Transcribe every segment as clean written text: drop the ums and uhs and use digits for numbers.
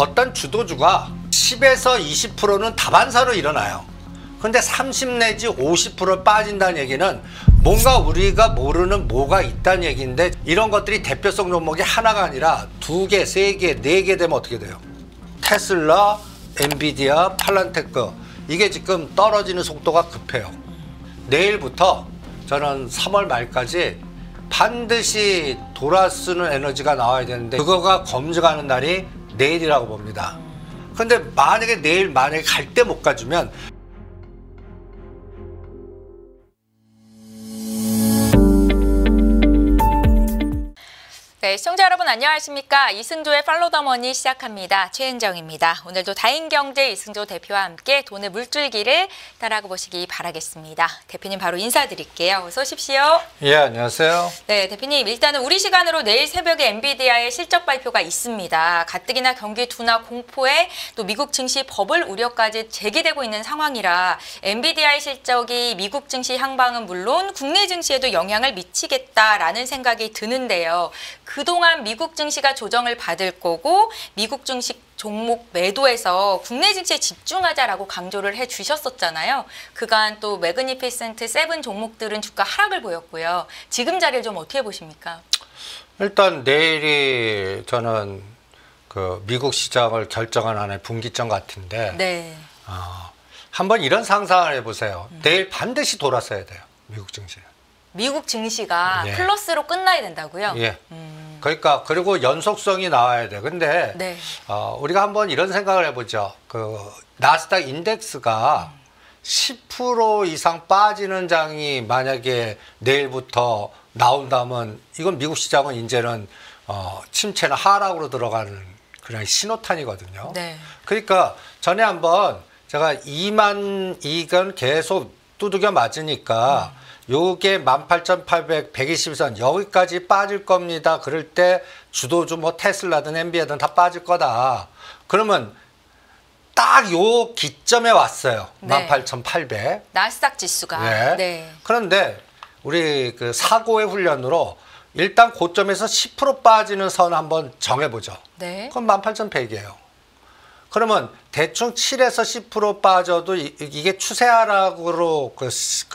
어떤 주도주가 10에서 20%는 다반사로 일어나요. 근데 30 내지 50% 빠진다는 얘기는 뭔가 우리가 모르는 뭐가 있다는 얘기인데, 이런 것들이 대표성 종목이 하나가 아니라 2개, 3개, 4개 되면 어떻게 돼요? 테슬라, 엔비디아, 팔란테크, 이게 지금 떨어지는 속도가 급해요. 내일부터 저는 3월 말까지 반드시 돌아쓰는 에너지가 나와야 되는데, 그거가 검증하는 날이 내일이라고 봅니다. 근데 만약에 내일 갈 때 못 가주면, 네, 시청자 여러분 안녕하십니까? 이승조의 팔로우 더 머니 시작합니다. 최은정입니다. 오늘도 다인경제 이승조 대표와 함께 돈의 물줄기를 따라가 보시기 바라겠습니다. 대표님 바로 인사드릴게요. 어서 오십시오. 예, 안녕하세요. 네, 대표님 일단은 우리 시간으로 내일 새벽에 엔비디아의 실적 발표가 있습니다. 가뜩이나 경기 둔화 공포에 또 미국 증시 버블 우려까지 제기되고 있는 상황이라 엔비디아의 실적이 미국 증시 향방은 물론 국내 증시에도 영향을 미치겠다라는 생각이 드는데요. 그동안 미국 증시가 조정을 받을 거고 미국 증시 종목 매도해서 국내 증시에 집중하자라고 강조를 해주셨었잖아요. 그간 또 매그니피센트 7 종목들은 주가 하락을 보였고요. 지금 자리를 좀 어떻게 보십니까? 일단 내일이 저는 그 미국 시장을 결정하는 하나의 분기점 같은데, 네. 한번 이런 상상을 해보세요. 내일 반드시 돌아서야 돼요, 미국 증시는. 미국 증시가 예. 플러스로 끝나야 된다고요? 예. 그러니까 그리고 연속성이 나와야 돼. 근데 네. 우리가 한번 이런 생각을 해보죠. 그 나스닥 인덱스가 10% 이상 빠지는 장이 만약에 내일부터 나온다면, 이건 미국 시장은 이제는 침체나 하락으로 들어가는 그냥 신호탄이거든요. 네. 그러니까 전에 한번 제가 2만 이건 계속 두들겨 맞으니까 요게 18,800, 120선 여기까지 빠질 겁니다. 그럴 때 주도주 뭐 테슬라든 엔비디아든 다 빠질 거다. 그러면 딱 요 기점에 왔어요. 네. 18,800. 나스닥 지수가. 네. 네. 그런데 우리 그 사고의 훈련으로 일단 고점에서 10% 빠지는 선 한번 정해보죠. 네. 그럼 18,100이에요. 그러면 대충 7에서 10% 빠져도 이게 추세 하락으로 그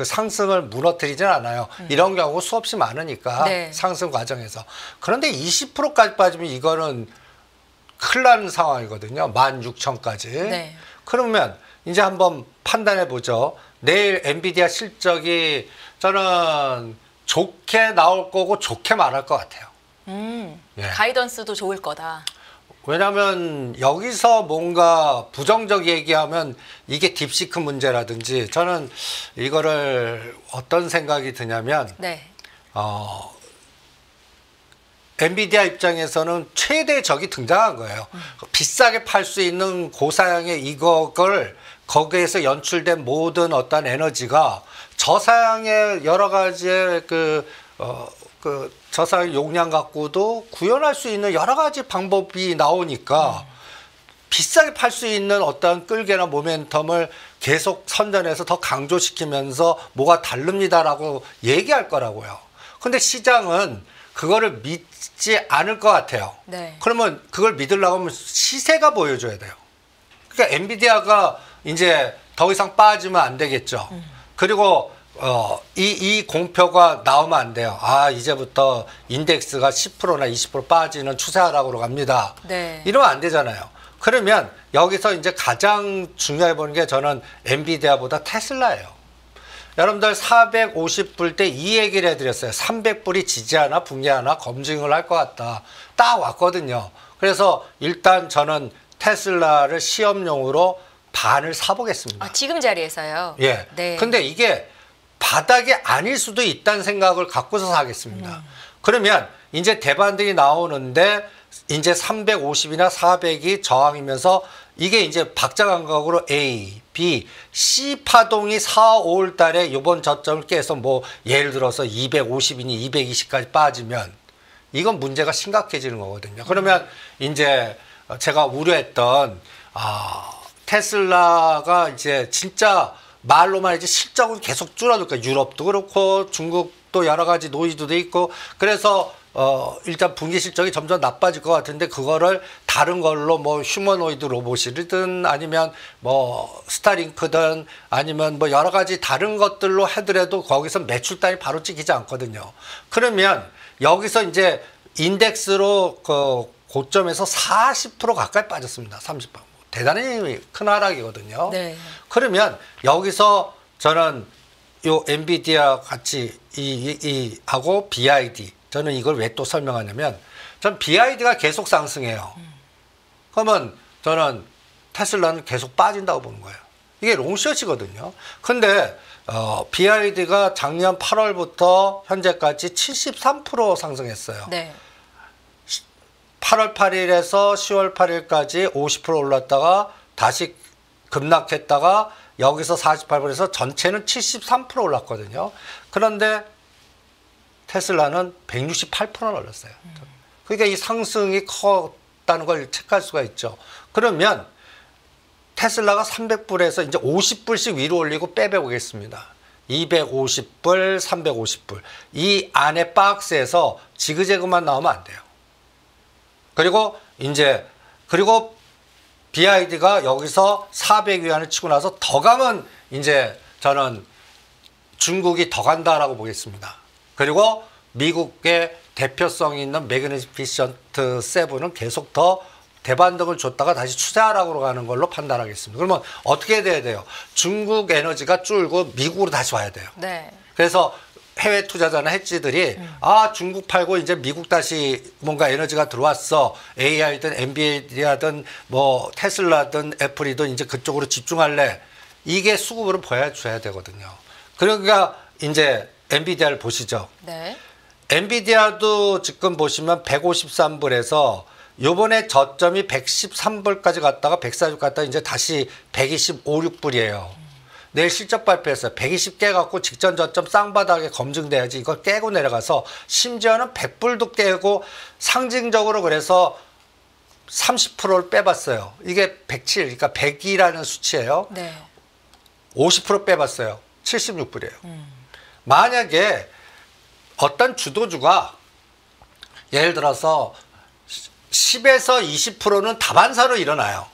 상승을 무너뜨리진 않아요. 이런 경우 수없이 많으니까. 네. 상승 과정에서. 그런데 20%까지 빠지면 이거는 큰일 나는 상황이거든요. 16,000까지. 네. 그러면 이제 한번 판단해 보죠. 내일 엔비디아 실적이 저는 좋게 나올 거고 좋게 말할 것 같아요. 예. 가이던스도 좋을 거다. 왜냐하면 여기서 뭔가 부정적 얘기하면 이게 딥시크 문제라든지, 저는 이거를 어떤 생각이 드냐면, 네. 엔비디아 입장에서는 최대 적이 등장한 거예요. 비싸게 팔 수 있는 고사양의 이걸 거기에서 연출된 모든 어떤 에너지가 저사양의 여러 가지의 저사양 용량 갖고도 구현할 수 있는 여러 가지 방법이 나오니까 비싸게 팔 수 있는 어떤 끌개나 모멘텀을 계속 선전해서 더 강조시키면서 뭐가 다릅니다라고 얘기할 거라고요. 근데 시장은 그거를 믿지 않을 것 같아요. 네. 그러면 그걸 믿으려고 하면 시세가 보여줘야 돼요. 그러니까 엔비디아가 이제 더 이상 빠지면 안 되겠죠. 그리고 이 공표가 나오면 안 돼요. 이제부터 인덱스가 10%나 20% 빠지는 추세 하락으로 갑니다. 네. 이러면 안 되잖아요. 그러면 여기서 이제 가장 중요해 보는 게 저는 엔비디아보다 테슬라예요. 여러분들 450불 때 이 얘기를 해드렸어요. 300불이 지지하나 붕괴하나 검증을 할 것 같다. 딱 왔거든요. 그래서 일단 저는 테슬라를 시험용으로 반을 사보겠습니다. 지금 자리에서요? 예. 네. 근데 이게 바닥이 아닐 수도 있다는 생각을 갖고서 사겠습니다. 그러면 이제 대반등이 나오는데 이제 350이나 400이 저항이면서 이게 이제 박자 감각으로 A, B, C 파동이 4, 5월 달에 이번 저점을 깨서 뭐 예를 들어서 250이니 220까지 빠지면 이건 문제가 심각해지는 거거든요. 그러면 이제 제가 우려했던 테슬라가 이제 진짜 말로만 이제 실적은 계속 줄어들 거예요. 유럽도 그렇고 중국도 여러 가지 노이즈도 있고, 그래서 일단 분기 실적이 점점 나빠질 것 같은데 그거를 다른 걸로 뭐 휴머노이드 로봇이든 아니면 뭐 스타링크든 아니면 뭐 여러 가지 다른 것들로 하더라도 거기서 매출단이 바로 찍히지 않거든요. 그러면 여기서 이제 인덱스로 그 고점에서 40% 가까이 빠졌습니다. 30%. 대단히 큰 하락이거든요. 네. 그러면 여기서 저는 요 엔비디아 같이 하고 BID 저는 이걸 왜 또 설명하냐면 전 BID가 계속 상승해요. 그러면 저는 테슬라는 계속 빠진다고 보는 거예요. 이게 롱숏이거든요. 근데 BID가 작년 8월부터 현재까지 73% 상승했어요. 네. 8월 8일에서 10월 8일까지 50% 올랐다가 다시 급락했다가 여기서 48%에서 전체는 73% 올랐거든요. 그런데 테슬라는 168%나 올랐어요. 그러니까 이 상승이 컸다는 걸 체크할 수가 있죠. 그러면 테슬라가 300불에서 이제 50불씩 위로 올리고 빼보겠습니다. 250불, 350불. 이 안에 박스에서 지그재그만 나오면 안 돼요. 그리고 BID가 여기서 400위안을 치고 나서 더 가면 이제 저는 중국이 더 간다라고 보겠습니다. 그리고 미국의 대표성 있는 매그니피션트 7은 계속 더 대반등을 줬다가 다시 추세하락으로 가는 걸로 판단하겠습니다. 그러면 어떻게 돼야 돼요? 중국 에너지가 줄고 미국으로 다시 와야 돼요. 네. 그래서 해외 투자자나 해지들이 중국 팔고 이제 미국 다시 뭔가 에너지가 들어왔어. AI든 엔비디아든 뭐 테슬라든 애플이든 이제 그쪽으로 집중할래. 이게 수급으로 보여줘야 되거든요. 그러니까 이제 엔비디아를 보시죠. 네. 엔비디아도 지금 보시면 153불에서 요번에 저점이 113불까지 갔다가 140 갔다가 이제 다시 125, 6불이에요. 내일 실적 발표했어요. 120 깨갖고 직전 저점 쌍바닥에 검증돼야지 이걸 깨고 내려가서 심지어는 100불도 깨고 상징적으로 그래서 30%를 빼봤어요. 이게 107, 그러니까 100이라는 수치예요. 네. 50% 빼봤어요. 76불이에요. 만약에 어떤 주도주가 예를 들어서 10에서 20%는 다반사로 일어나요.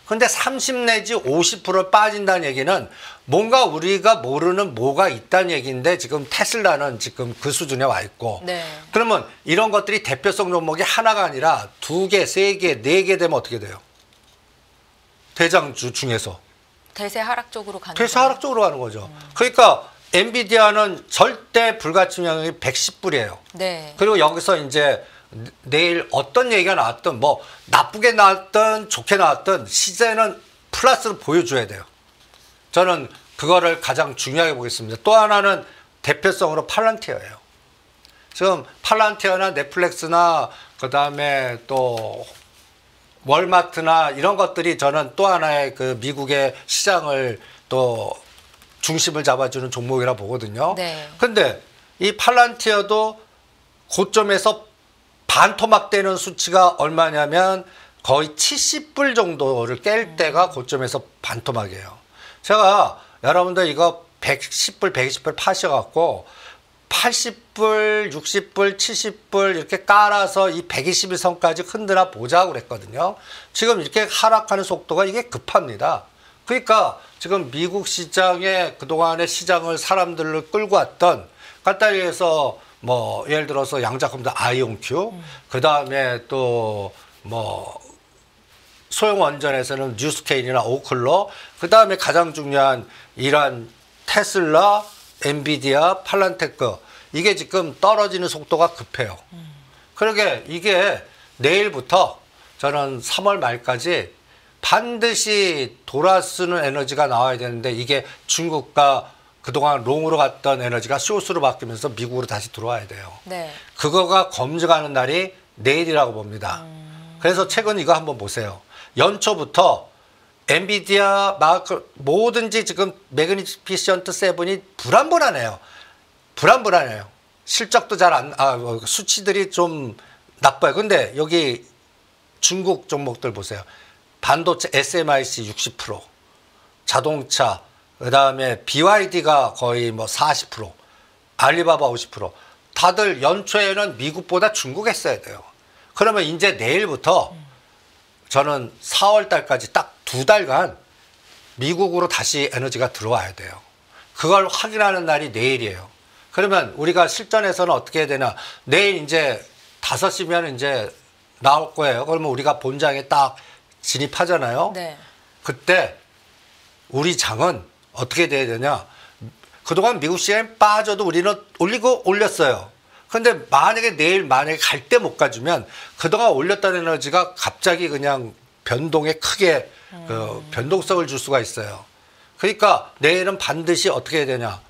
근데 30 내지 50% 빠진다는 얘기는 뭔가 우리가 모르는 뭐가 있다는 얘기인데 지금 테슬라는 지금 그 수준에 와 있고 네. 그러면 이런 것들이 대표성 종목이 하나가 아니라 2개, 3개, 4개 되면 어떻게 돼요? 대장주 중에서. 대세 하락 쪽으로 가는 대세 거예요? 하락 쪽으로 가는 거죠. 그러니까 엔비디아는 절대 불가침형이 110불이에요. 네. 그리고 여기서 이제 내일 어떤 얘기가 나왔든 뭐 나쁘게 나왔든 좋게 나왔든 시세는 플러스로 보여줘야 돼요. 저는 그거를 가장 중요하게 보겠습니다. 또 하나는 대표성으로 팔란티어예요. 지금 팔란티어나 넷플릭스나 그다음에 또 월마트나 이런 것들이 저는 또 하나의 그 미국의 시장을 또 중심을 잡아주는 종목이라 보거든요. 네. 근데 이 팔란티어도 고점에서 반토막되는 수치가 얼마냐면 거의 70불 정도를 깰 때가 고점에서 반토막이에요. 제가 여러분들 이거 110불, 120불 파셔갖고 80불, 60불, 70불 이렇게 깔아서 이 121선까지 흔들어 보자고 그랬거든요. 지금 이렇게 하락하는 속도가 이게 급합니다. 그러니까 지금 미국 시장에 그동안의 시장을 사람들을 끌고 왔던 간단히 해서 뭐 예를 들어서 양자컴퓨터 아이온큐 그 다음에 또 뭐 소형 원전에서는 뉴스케인이나 오클러 그 다음에 가장 중요한 이러한 테슬라, 엔비디아, 팔란테크 이게 지금 떨어지는 속도가 급해요. 그러게 이게 내일부터 저는 3월 말까지 반드시 돌아쓰는 에너지가 나와야 되는데 이게 중국과 그동안 롱으로 갔던 에너지가 숏으로 바뀌면서 미국으로 다시 들어와야 돼요. 네. 그거가 검증하는 날이 내일이라고 봅니다. 그래서 최근 이거 한번 보세요. 연초부터 엔비디아 뭐든지 지금 매그니피션트 7이 불안불안해요. 실적도 수치들이 좀 나빠요. 근데 여기 중국 종목들 보세요. 반도체 SMIC 60%, 자동차, 그 다음에 BYD가 거의 뭐 40%, 알리바바 50%. 다들 연초에는 미국보다 중국 했어야 돼요. 그러면 이제 내일부터 저는 4월 달까지 딱 2달간 미국으로 다시 에너지가 들어와야 돼요. 그걸 확인하는 날이 내일이에요. 그러면 우리가 실전에서는 어떻게 해야 되나? 내일 이제 5시면 이제 나올 거예요. 그러면 우리가 본장에 딱 진입하잖아요. 네. 그때 우리 장은 어떻게 돼야 되냐? 그동안 미국 시장에 빠져도 우리는 올렸어요. 근데 만약에 갈 때 못 가주면 그동안 올렸던 에너지가 갑자기 그냥 변동에 크게 그 변동성을 줄 수가 있어요. 그러니까 내일은 반드시 어떻게 해야 되냐?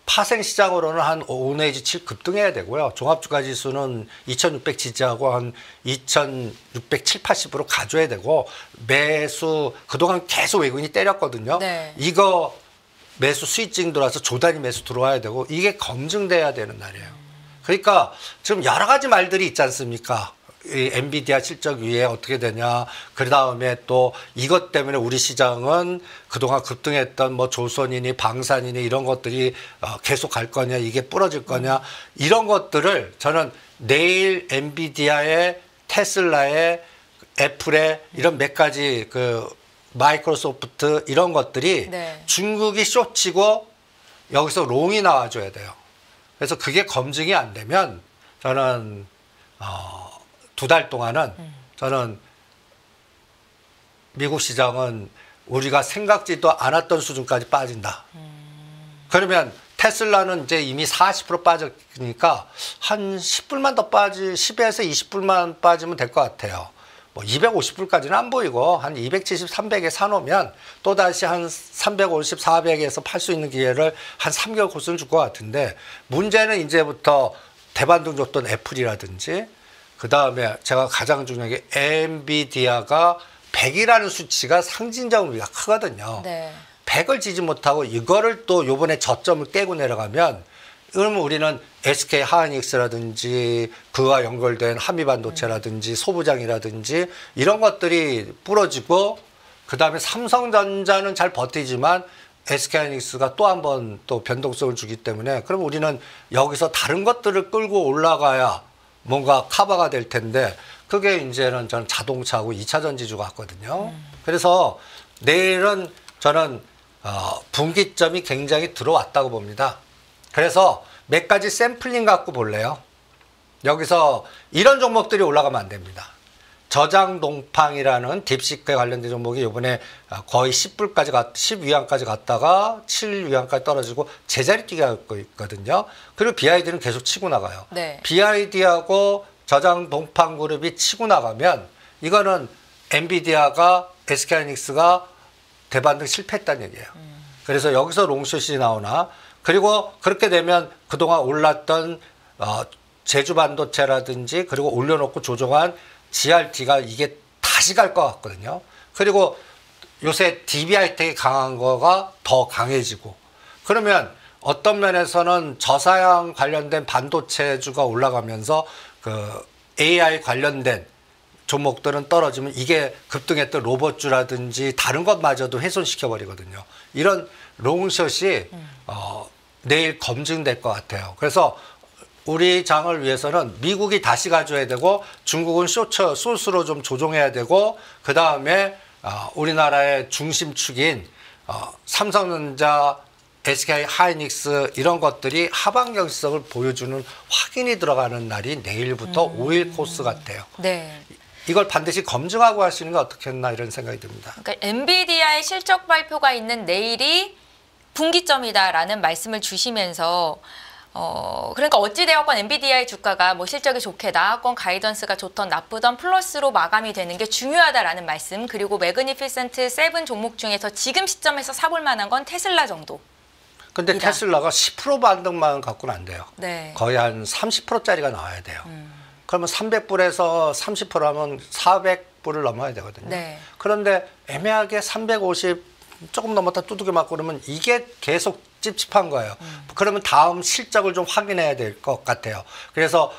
파생시장으로는 한 5 내지 7 급등해야 되고요. 종합주가지수는 2600 지지하고 한 2670, 80으로 가줘야 되고 매수 그동안 계속 외국인이 때렸거든요. 네. 이거 매수 수익증 들어와서 조단위 매수 들어와야 되고 이게 검증돼야 되는 날이에요. 그러니까 지금 여러 가지 말들이 있지 않습니까? 이 엔비디아 실적 위에 어떻게 되냐. 그 다음에 또 이것 때문에 우리 시장은 그동안 급등했던 뭐 조선이니 방산이니 이런 것들이 계속 갈 거냐, 이게 부러질 거냐, 이런 것들을 저는 내일 엔비디아의 테슬라의 애플의 이런 몇 가지 그 마이크로소프트 이런 것들이 네. 중국이 쇼치고 여기서 롱이 나와줘야 돼요. 그래서 그게 검증이 안 되면 저는 2달 동안은 저는 미국 시장은 우리가 생각지도 않았던 수준까지 빠진다. 그러면 테슬라는 이제 이미 40% 빠졌으니까 한 10불만 더 10에서 20불만 빠지면 될 것 같아요. 뭐 250불까지는 안 보이고 한 270, 300에 사놓으면 또다시 한 350, 400에서 팔 수 있는 기회를 한 3개월 코스는 줄 것 같은데 문제는 이제부터 대반등 줬던 애플이라든지 그 다음에 제가 가장 중요한 게 엔비디아가 100이라는 수치가 상징적 의미가 크거든요. 네. 100을 지지 못하고 이거를 또 요번에 저점을 깨고 내려가면 그러면 우리는 SK 하이닉스라든지 그와 연결된 한미반도체라든지 소부장이라든지 이런 것들이 부러지고 그다음에 삼성전자는 잘 버티지만 SK 하이닉스가 또 한 번 또 변동성을 주기 때문에 그럼 우리는 여기서 다른 것들을 끌고 올라가야 뭔가 커버가 될 텐데 그게 이제는 저는 자동차하고 2차 전지주 같거든요. 그래서 내일은 저는 분기점이 굉장히 들어왔다고 봅니다. 그래서 몇 가지 샘플링 갖고 볼래요. 여기서 이런 종목들이 올라가면 안 됩니다. 저장동팡이라는 딥시크에 관련된 종목이 이번에 거의 10불까지 10위안까지 갔다가 7위안까지 떨어지고 제자리 뛰기 하고 있거든요. 그리고 BID는 계속 치고 나가요. 네. BID하고 저장동팡 그룹이 치고 나가면 이거는 엔비디아가 SK하이닉스가 대반등 실패했다는 얘기예요. 그래서 여기서 롱숏이 나오나 그리고 그렇게 되면 그동안 올랐던 제주반도체라든지 그리고 올려놓고 조정한 GRT가 이게 다시 갈 것 같거든요. 그리고 요새 DB하이텍이 강한 거가 더 강해지고 그러면 어떤 면에서는 저사양 관련된 반도체주가 올라가면서 그 AI 관련된 종목들은 떨어지면 이게 급등했던 로봇주라든지 다른 것마저도 훼손시켜 버리거든요. 이런 롱숏이 내일 검증될 것 같아요. 그래서 우리 장을 위해서는 미국이 다시 가져야 되고 중국은 숏으로 좀 조정해야 되고 그 다음에 우리나라의 중심축인 삼성전자, SK 하이닉스 이런 것들이 하방 경직성을 보여주는 확인이 들어가는 날이 내일부터 5일 코스 같아요. 네. 이걸 반드시 검증하고 하시는 게 어떻겠나 이런 생각이 듭니다. 그러니까 엔비디아의 실적 발표가 있는 내일이 분기점이다라는 말씀을 주시면서 그러니까 어찌되었건 엔비디아의 주가가 뭐 실적이 좋게 나왔건 가이던스가 좋던 나쁘던 플러스로 마감이 되는 게 중요하다라는 말씀 그리고 매그니피센트 7 종목 중에서 지금 시점에서 사볼 만한 건 테슬라 정도. 근데 테슬라가 10% 반등만 갖고는 안 돼요. 네. 거의 한 30%짜리가 나와야 돼요. 그러면 300불에서 30%하면 400불을 넘어야 되거든요. 네. 그런데 애매하게 350 조금 넘었다 두들겨 맞고 그러면 이게 계속 찝찝한 거예요. 그러면 다음 실적을 좀 확인해야 될 것 같아요. 그래서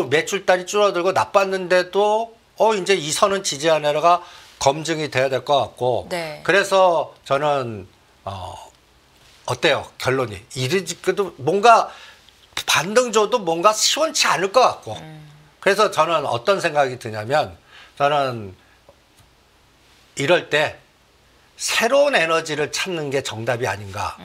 매출달이 줄어들고 나빴는데도 이제 이 선은 지지하느라가 검증이 돼야 될 것 같고 네. 그래서 저는 어때요 결론이 그래도 뭔가 반등줘도 뭔가 시원치 않을 것 같고. 그래서 저는 어떤 생각이 드냐면 저는 이럴 때 새로운 에너지를 찾는 게 정답이 아닌가.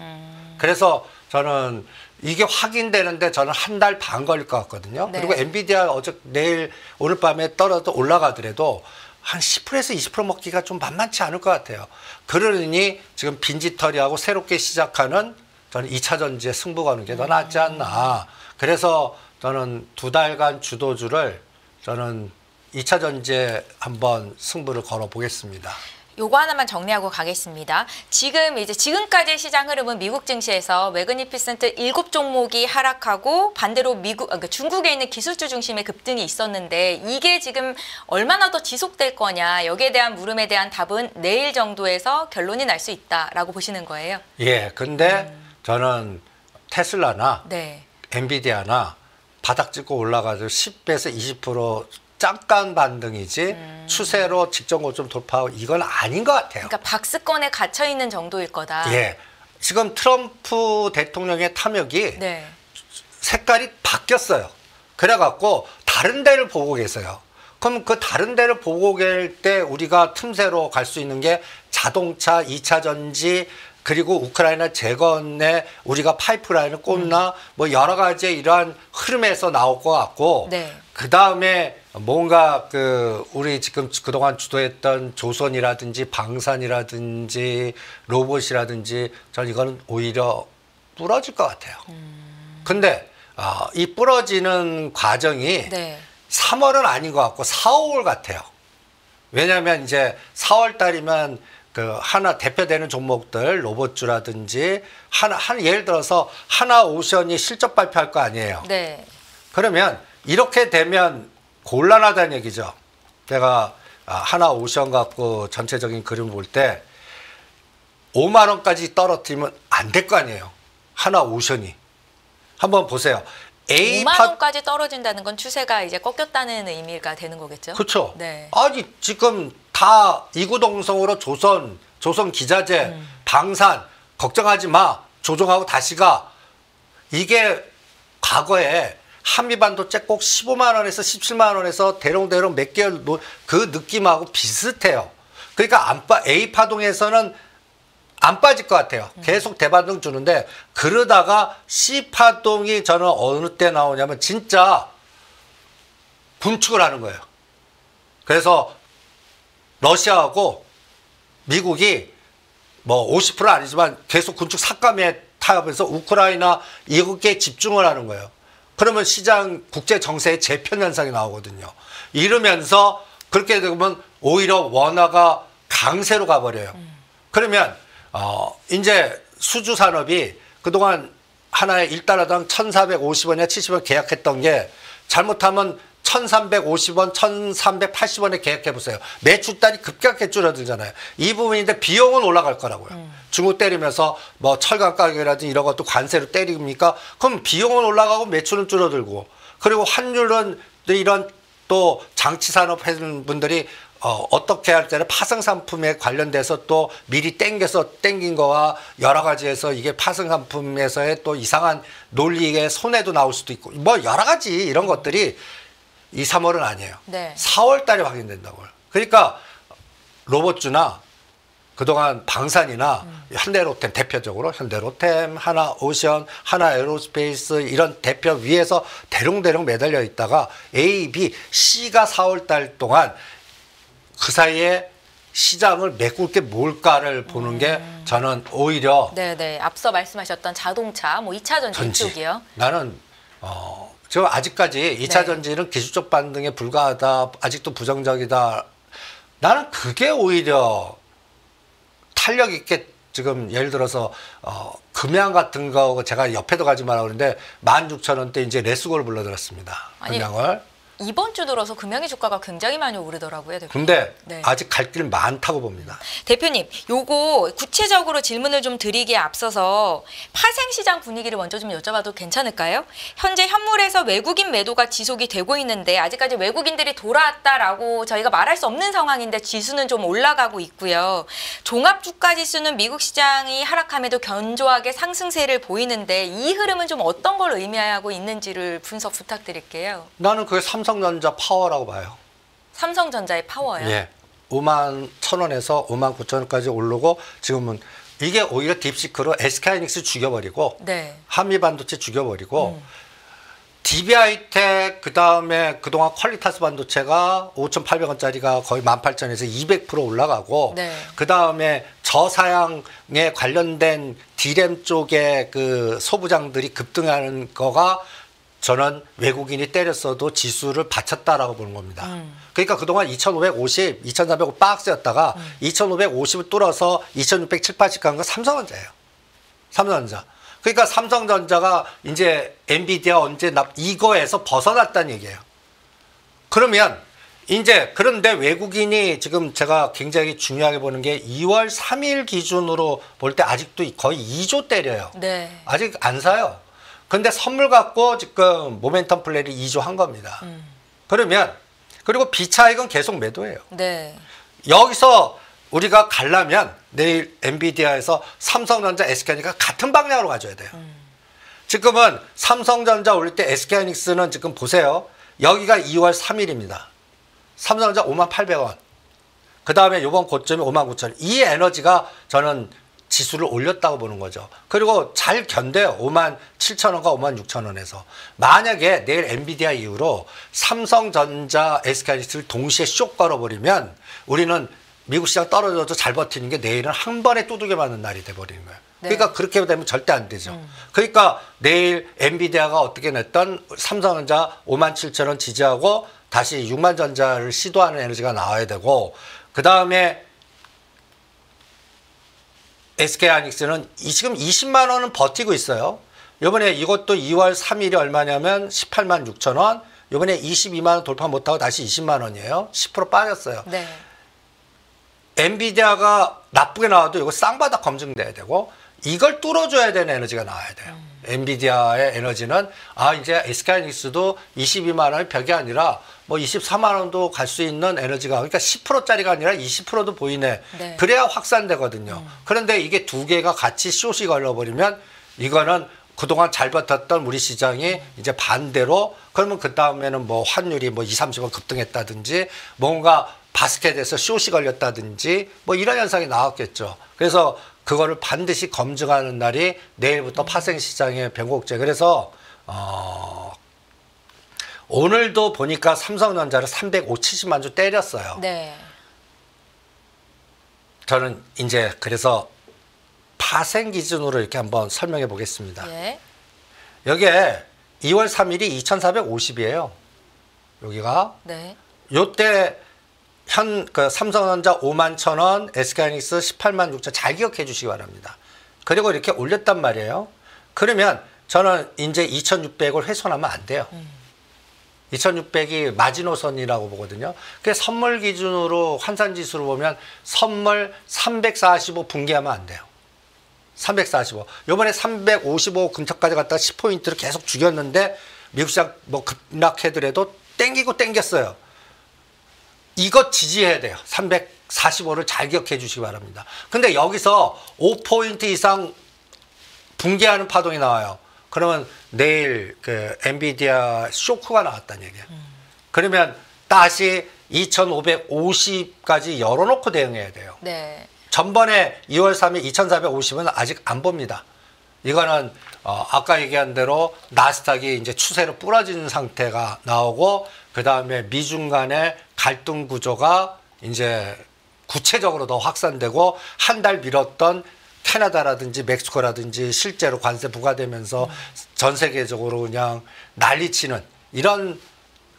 그래서 저는 이게 확인되는데 저는 한 달 반 걸릴 것 같거든요. 네. 그리고 엔비디아 내일 오늘 밤에 떨어져 올라가더라도 한 10%에서 20% 먹기가 좀 만만치 않을 것 같아요. 그러니 지금 빈지털이하고 새롭게 시작하는 저는 2차 전지의 승부 거는 게 더 낫지 않나. 그래서 저는 2달간 주도주를 저는 2차 전지에 한번 승부를 걸어 보겠습니다. 요거 하나만 정리하고 가겠습니다. 지금까지의 시장 흐름은 미국 증시에서 매그니피센트 7종목이 하락하고 반대로 그러니까 중국에 있는 기술주 중심의 급등이 있었는데 이게 지금 얼마나 더 지속될 거냐, 여기에 대한 물음에 대한 답은 내일 정도에서 결론이 날 수 있다라고 보시는 거예요. 예, 근데 저는 테슬라나 네. 엔비디아나 바닥 찍고 올라가서 10배에서 20% 잠깐 반등이지 추세로 직전 고점 돌파하고 이건 아닌 것 같아요. 그러니까 박스권에 갇혀 있는 정도일 거다. 예, 지금 트럼프 대통령의 탐욕이 네. 색깔이 바뀌었어요. 그래갖고 다른 데를 보고 계세요. 그럼 그 다른 데를 보고 계실 때 우리가 틈새로 갈 수 있는 게 자동차, 2차 전지, 그리고 우크라이나 재건에 우리가 파이프라인을 꽂나 뭐 여러 가지 이러한 흐름에서 나올 것 같고 네. 그 다음에 뭔가 우리 지금 그동안 주도했던 조선이라든지 방산이라든지 로봇이라든지 전 이거는 오히려 부러질 것 같아요. 근데 이 부러지는 과정이 네. 3월은 아닌 것 같고 4, 5월 같아요. 왜냐하면 이제 4월 달이면 하나 대표되는 종목들 로봇주라든지 예를 들어서 하나오션이 실적 발표할 거 아니에요. 네. 그러면 이렇게 되면 곤란하다는 얘기죠. 제가 하나오션 갖고 전체적인 그림 볼 때 5만 원까지 떨어뜨리면 안 될 거 아니에요. 하나오션이. 한번 보세요. 5만 원까지 떨어진다는 건 추세가 이제 꺾였다는 의미가 되는 거겠죠? 그렇죠. 네. 아니 지금 다 이구동성으로 조선 기자재, 방산 걱정하지 마. 조정하고 다시 가. 이게 과거에 한미반도체 꼭 15만 원에서 17만 원에서 대롱대롱 몇 개월 그 느낌하고 비슷해요. 그러니까 A파동에서는 안 빠질 것 같아요. 계속 대반등 주는데 그러다가 C파동이 저는 어느 때 나오냐면 진짜 분축을 하는 거예요. 그래서 러시아하고 미국이 뭐 50% 아니지만 계속 군축 삭감에 타협해서 우크라이나 이국에 집중을 하는 거예요. 그러면 시장 국제 정세의 재편 현상이 나오거든요. 이러면서 그렇게 되면 오히려 원화가 강세로 가버려요. 그러면 이제 수주 산업이 그동안 하나에 1달러당 1,450원이나 70원 계약했던 게 잘못하면 1,350원, 1,380원에 계약해보세요. 매출단이 급격하게 줄어들잖아요. 이 부분인데 비용은 올라갈 거라고요. 중국 때리면서 뭐 철강 가격이라든지 이런 것도 관세로 때립니까? 그럼 비용은 올라가고 매출은 줄어들고 그리고 환율은 이런 또 장치산업 하는 분들이 어떻게 할 때는 파생상품에 관련돼서 또 미리 땡긴 거와 여러 가지에서 이게 파생상품에서의 또 이상한 논리의 손해도 나올 수도 있고 뭐 여러 가지 이런 것들이 2, 3월은 아니에요. 네. 4월 달에 확인된다고요. 그러니까 로봇주나 그동안 방산이나 현대로템 대표적으로 현대로템, 하나오션, 하나에어로스페이스 이런 대표 위에서 대롱대롱 매달려 있다가 A, B, C가 4월 달 동안 그 사이에 시장을 메꿀 게 뭘까를 보는 게 저는 오히려 네네. 앞서 말씀하셨던 자동차, 뭐 2차 전지 쪽이요. 나는 저 아직까지 2차 네. 전지는 기술적 반등에 불과하다. 아직도 부정적이다. 나는 그게 오히려 탄력 있게 지금 예를 들어서 금양 같은 거 제가 옆에도 가지 말라고 그러는데 16,000원대 이제 레스고를 불러들었습니다. 아니, 금양을. 이번 주 들어서 금양의 주가가 굉장히 많이 오르더라고요, 대표님. 근데 네. 아직 갈 길 많다고 봅니다. 대표님, 요거 구체적으로 질문을 좀 드리기에 앞서서 파생시장 분위기를 먼저 좀 여쭤봐도 괜찮을까요? 현재 현물에서 외국인 매도가 지속이 되고 있는데 아직까지 외국인들이 돌아왔다라고 저희가 말할 수 없는 상황인데 지수는 좀 올라가고 있고요. 종합주가지수는 미국 시장이 하락함에도 견조하게 상승세를 보이는데 이 흐름은 좀 어떤 걸 의미하고 있는지를 분석 부탁드릴게요. 나는 그게 삼성전자 파워라고 봐요. 삼성전자의 파워요? 예. 5만 1,000원에서 5만 9천원까지 오르고 지금은 이게 오히려 딥시크로 SK하이닉스 죽여버리고 네. 한미반도체 죽여버리고 DB하이텍 그다음에 그동안 퀄리타스 반도체가 5,800원짜리가 거의 18,000원에서 200% 올라가고 네. 그다음에 저사양에 관련된 D램 쪽의 그 소부장들이 급등하는 거가 저는 외국인이 때렸어도 지수를 받쳤다라고 보는 겁니다. 그러니까 그동안 2,550, 2,400 박스였다가 2,550을 뚫어서 2,600, 7, 80 간 건 삼성전자예요. 삼성전자. 그러니까 삼성전자가 이제 엔비디아 언제 이거에서 벗어났다는 얘기예요. 그러면 이제 그런데 외국인이 지금 제가 굉장히 중요하게 보는 게 2월 3일 기준으로 볼 때 아직도 거의 2조 때려요. 네. 아직 안 사요. 근데 선물 갖고 지금 모멘텀 플레이를 2조 한 겁니다. 그러면 그리고 비차익은 계속 매도해요. 네. 여기서 우리가 가려면 내일 엔비디아에서 삼성전자, SK하이닉스가 같은 방향으로 가져야 돼요. 지금은 삼성전자 올릴 때 SK하이닉스는 지금 보세요. 여기가 2월 3일입니다. 삼성전자 58,000원. 그 다음에 이번 고점이 59,000원. 이 에너지가 저는 지수를 올렸다고 보는 거죠. 그리고 잘 견뎌요. 57,000원과 56,000원에서. 만약에 내일 엔비디아 이후로 삼성전자, SK하이닉스를 동시에 쇽 걸어버리면 우리는 미국 시장 떨어져도 잘 버티는 게 내일은 한 번에 두들겨 맞는 날이 돼버리는 거예요. 네. 그러니까 그렇게 되면 절대 안 되죠. 그러니까 내일 엔비디아가 어떻게 냈던 삼성전자 57,000원 지지하고 다시 6만전자를 시도하는 에너지가 나와야 되고 그 다음에 SK하이닉스는 지금 20만 원은 버티고 있어요. 이번에 이것도 2월 3일이 얼마냐면 18만 6천 원. 이번에 22만 원 돌파 못하고 다시 20만 원이에요. 10% 빠졌어요. 네. 엔비디아가 나쁘게 나와도 이거 쌍바닥 검증돼야 되고 이걸 뚫어줘야 되는 에너지가 나와야 돼요. 엔비디아의 에너지는 이제 SK하이닉스도 22만 원이 벽이 아니라 뭐 24만 원도 갈 수 있는 에너지가 그러니까 10%짜리가 아니라 20%도 보이네. 네. 그래야 확산되거든요. 그런데 이게 두 개가 같이 숏이 걸려버리면 이거는 그동안 잘 버텼던 우리 시장이 이제 반대로 그러면 그 다음에는 뭐 환율이 뭐 20, 30원 급등했다든지 뭔가 바스켓에서 숏이 걸렸다든지 뭐 이런 현상이 나왔겠죠. 그래서 그거를 반드시 검증하는 날이 내일부터 파생시장의 변곡제. 그래서 오늘도 보니까 삼성전자를 350, 70만 주 때렸어요. 네. 저는 이제 그래서 파생 기준으로 이렇게 한번 설명해 보겠습니다. 예. 여기에 2월 3일이 2,450이에요. 여기가. 네. 요때 그 삼성전자 51,000원, SK하이닉스 186,000원 잘 기억해 주시기 바랍니다. 그리고 이렇게 올렸단 말이에요. 그러면 저는 이제 2,600을 훼손하면 안 돼요. 2,600이 마지노선이라고 보거든요. 그래서 선물 기준으로 환산지수로 보면 선물 345 붕괴하면 안 돼요. 345. 요번에 355 근처까지 갔다가 10포인트를 계속 죽였는데 미국 시장 뭐 급락해더라도 땡기고 땡겼어요. 이거 지지해야 돼요. 345를 잘 기억해 주시기 바랍니다. 근데 여기서 5포인트 이상 붕괴하는 파동이 나와요. 그러면 내일 그 엔비디아 쇼크가 나왔다는 얘기예요. 그러면 다시 2,550까지 열어놓고 대응해야 돼요. 네. 전번에 2월 3일 2,450은 아직 안 봅니다. 이거는 아까 얘기한 대로 나스닥이 이제 추세로 부러진 상태가 나오고 그 다음에 미중 간의 갈등 구조가 이제 구체적으로 더 확산되고 한 달 미뤘던 캐나다라든지 멕시코라든지 실제로 관세 부과되면서 전 세계적으로 그냥 난리치는 이런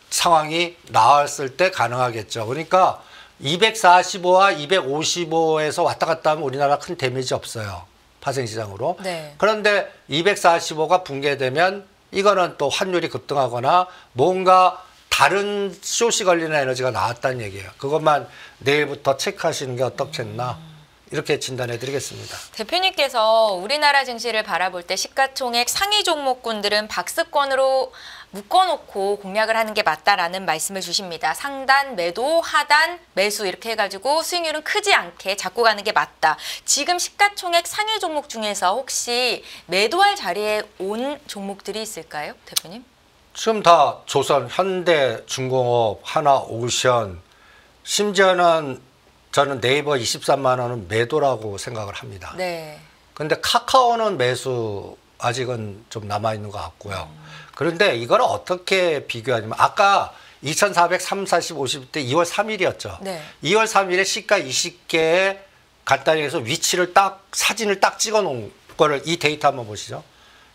상황이 나왔을 때 가능하겠죠. 그러니까 245와 255에서 왔다 갔다 하면 우리나라 큰 데미지 없어요. 파생시장으로. 네. 그런데 245가 붕괴되면 이거는 또 환율이 급등하거나 뭔가 다른 숏이 걸리는 에너지가 나왔다는 얘기예요. 그것만 내일부터 체크하시는 게 어떻겠나 이렇게 진단해 드리겠습니다. 대표님께서 우리나라 증시를 바라볼 때 시가총액 상위 종목군들은 박스권으로 묶어놓고 공략을 하는 게 맞다라는 말씀을 주십니다. 상단, 매도, 하단, 매수 이렇게 해가지고 수익률은 크지 않게 잡고 가는 게 맞다. 지금 시가총액 상위 종목 중에서 혹시 매도할 자리에 온 종목들이 있을까요, 대표님? 지금 다 조선, 현대, 중공업, 하나오션, 심지어는 저는 네이버 23만 원은 매도라고 생각을 합니다. 네. 근데 카카오는 매수 아직은 좀 남아있는 것 같고요. 그런데 이걸 어떻게 비교하냐면 아까 2430, 40, 50대 2월 3일이었죠. 네. 2월 3일에 시가 20개에 간단히 해서 위치를 딱 사진을 딱 찍어 놓은 거를 이 데이터 한번 보시죠.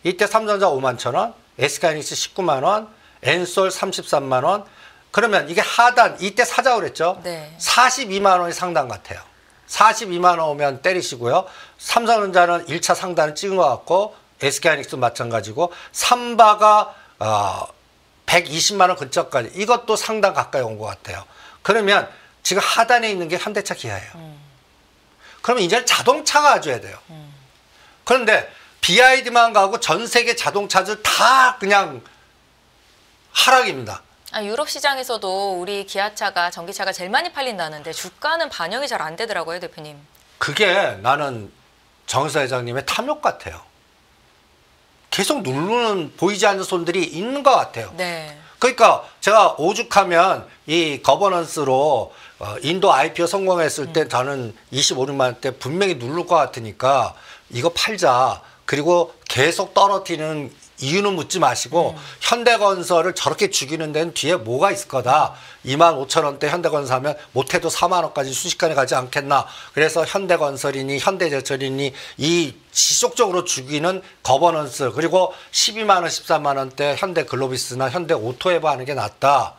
이때 삼성전자 5만 1,000원, SK하이닉스 19만 원, 엔솔 33만 원. 그러면 이게 하단 이때 사자고 그랬죠. 네. 42만 원이 상단 같아요. 42만 원 오면 때리시고요. 삼성전자는 1차 상단을 찍은 것 같고 SK하이닉스 마찬가지고 삼바가 120만 원 근처까지 이것도 상단 가까이 온 것 같아요. 그러면 지금 하단에 있는 게 현대차 기아예요. 그러면 이제 자동차가 와줘야 돼요. 그런데 BYD만 가고 전 세계 자동차들 다 그냥 하락입니다. 유럽 시장에서도 우리 기아차가 전기차가 제일 많이 팔린다는데 주가는 반영이 잘 안 되더라고요, 대표님. 그게 나는 정의사 회장님의 탐욕 같아요. 계속 누르는 보이지 않는 손들이 있는 것 같아요. 네. 그러니까 제가 오죽하면 이 거버넌스로 인도 IPO 성공했을 때 저는 25, 6만 원대 분명히 누를 것 같으니까 이거 팔자. 그리고 계속 떨어뜨리는 이유는 묻지 마시고 현대건설을 저렇게 죽이는 데는 뒤에 뭐가 있을 거다. 25,000원대 현대건설 하면 못해도 4만 원까지 순식간에 가지 않겠나. 그래서 현대건설이니 현대제철이니 이 지속적으로 죽이는 거버넌스 그리고 12만 원, 13만 원대 현대글로비스나 현대오토에버 하는 게 낫다.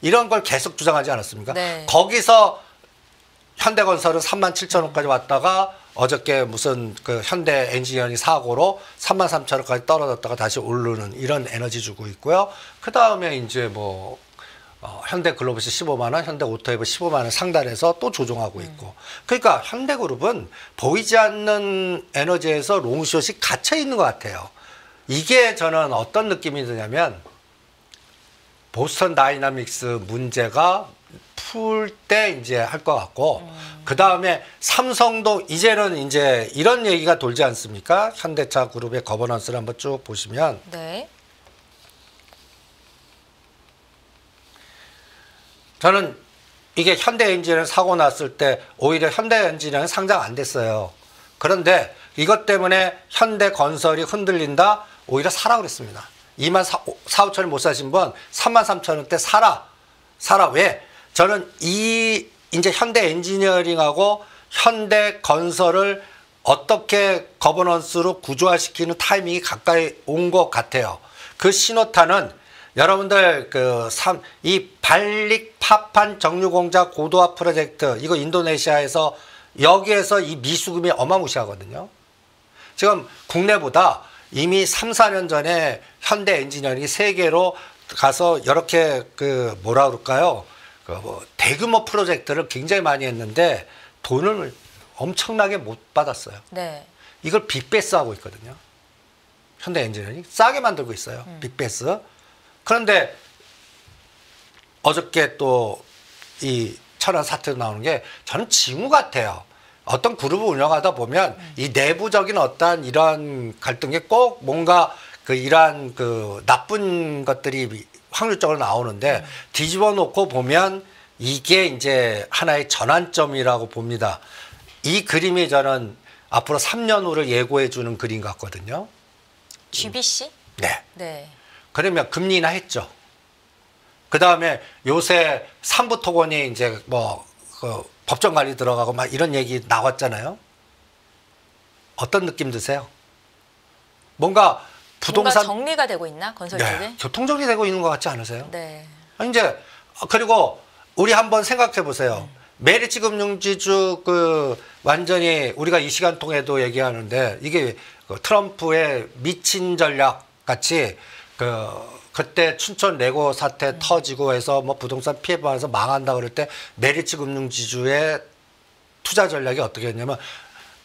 이런 걸 계속 주장하지 않았습니까? 네. 거기서 현대건설은 37,000원까지 왔다가 어저께 무슨 그 현대 엔지니어링 사고로 33,000원까지 떨어졌다가 다시 오르는 이런 에너지 주고 있고요. 그 다음에 이제 뭐 현대글로비스 15만 원, 현대오토에버 15만 원 상단에서 또 조정하고 있고. 그러니까 현대그룹은 보이지 않는 에너지에서 롱숏이 갇혀 있는 것 같아요. 이게 저는 어떤 느낌이 드냐면 보스턴 다이나믹스 문제가 풀 때 이제 할 것 같고 그 다음에 삼성도 이제는 이제 이런 얘기가 돌지 않습니까? 현대차 그룹의 거버넌스를 한번 쭉 보시면 네. 저는 이게 현대엔진을 사고 났을 때 오히려 현대엔진은 상장 안 됐어요. 그런데 이것 때문에 현대건설이 흔들린다 오히려 사라 그랬습니다. 2만 4, 5천원 못 사신 분 3만 3천 원대 사라. 왜? 저는 이제 현대 엔지니어링하고 현대 건설을 어떻게 거버넌스로 구조화시키는 타이밍이 가까이 온 것 같아요. 그 신호탄은 여러분들 이 발릭 파판 정유공장 고도화 프로젝트 이거 인도네시아에서 여기에서 이 미수금이 어마무시하거든요. 지금 국내보다 이미 3, 4년 전에 현대 엔지니어링이 세계로 가서 이렇게 뭐라 그럴까요? 뭐 대규모 프로젝트를 굉장히 많이 했는데 돈을 엄청나게 못 받았어요. 네. 이걸 빅베스 하고 있거든요. 현대 엔지니어링 싸게 만들고 있어요. 빅베스. 그런데 어저께 또 이 천안 사태로 나오는 게 저는 징후 같아요. 어떤 그룹을 운영하다 보면 이 내부적인 어떤 이런 갈등이 꼭 뭔가 이러한 나쁜 것들이 확률적으로 나오는데 뒤집어 놓고 보면 이게 이제 하나의 전환점이라고 봅니다. 이 그림이 저는 앞으로 3년 후를 예고해 주는 그림 같거든요. GBC? 네. 네. 그러면 금리 인하했죠. 그 다음에 요새 삼부토건이 이제 법정 관리 들어가고 막 이런 얘기 나왔잖아요. 어떤 느낌 드세요? 뭔가 부동산 정리가 되고 있나 건설 쪽에? 네, 교통 정리되고 있는 것 같지 않으세요? 네. 이제 그리고 우리 한번 생각해 보세요. 메리츠 금융지주 완전히 우리가 이 시간 통해도 얘기하는데 이게 트럼프의 미친 전략 같이 그때 춘천 레고 사태 터지고 해서 뭐 부동산 피해 받아서 망한다 그럴 때 메리츠 금융지주의 투자 전략이 어떻게 했냐면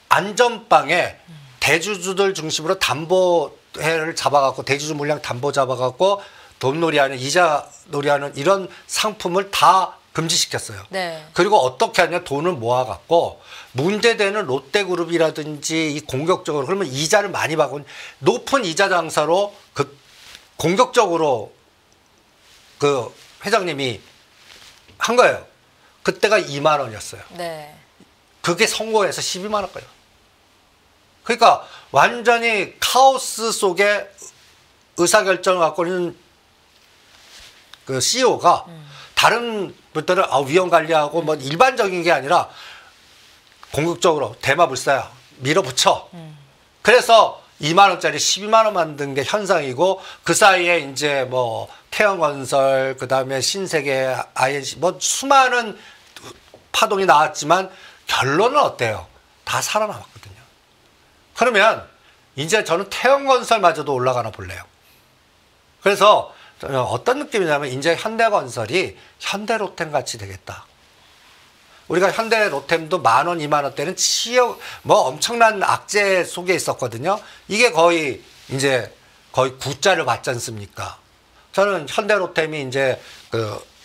안전방에 대주주들 중심으로 담보회를 잡아갖고 대주주 물량 담보 잡아갖고 돈놀이하는 이자 놀이하는 이런 상품을 다 금지시켰어요. 네. 그리고 어떻게 하냐 돈을 모아갖고 문제되는 롯데그룹이라든지 이 공격적으로 그러면 이자를 많이 받고 높은 이자 장사로 그 공격적으로 그 회장님이 한 거예요. 그때가 2만 원이었어요. 네. 그게 성공해서 12만 원까지. 그러니까 완전히 카오스 속에 의사결정을 갖고 있는 그 CEO가 다른 분들은 위험 관리하고 뭐 일반적인 게 아니라 공격적으로 대마불사야 밀어붙여. 그래서 2만 원짜리 12만 원 만든 게 현상이고 그 사이에 이제 뭐 태영건설 그다음에 신세계 INC 뭐 수많은 파동이 나왔지만 결론은 어때요? 다 살아남았거든요. 그러면 이제 저는 태영건설마저도 올라가나 볼래요. 그래서 어떤 느낌이냐면 이제 현대건설이 현대로템 같이 되겠다. 우리가 현대로템도 10,000원, 20,000원대는 치역 뭐 엄청난 악재 속에 있었거든요. 이게 거의 이제 거의 9자를 받지 않습니까? 저는 현대로템이 이제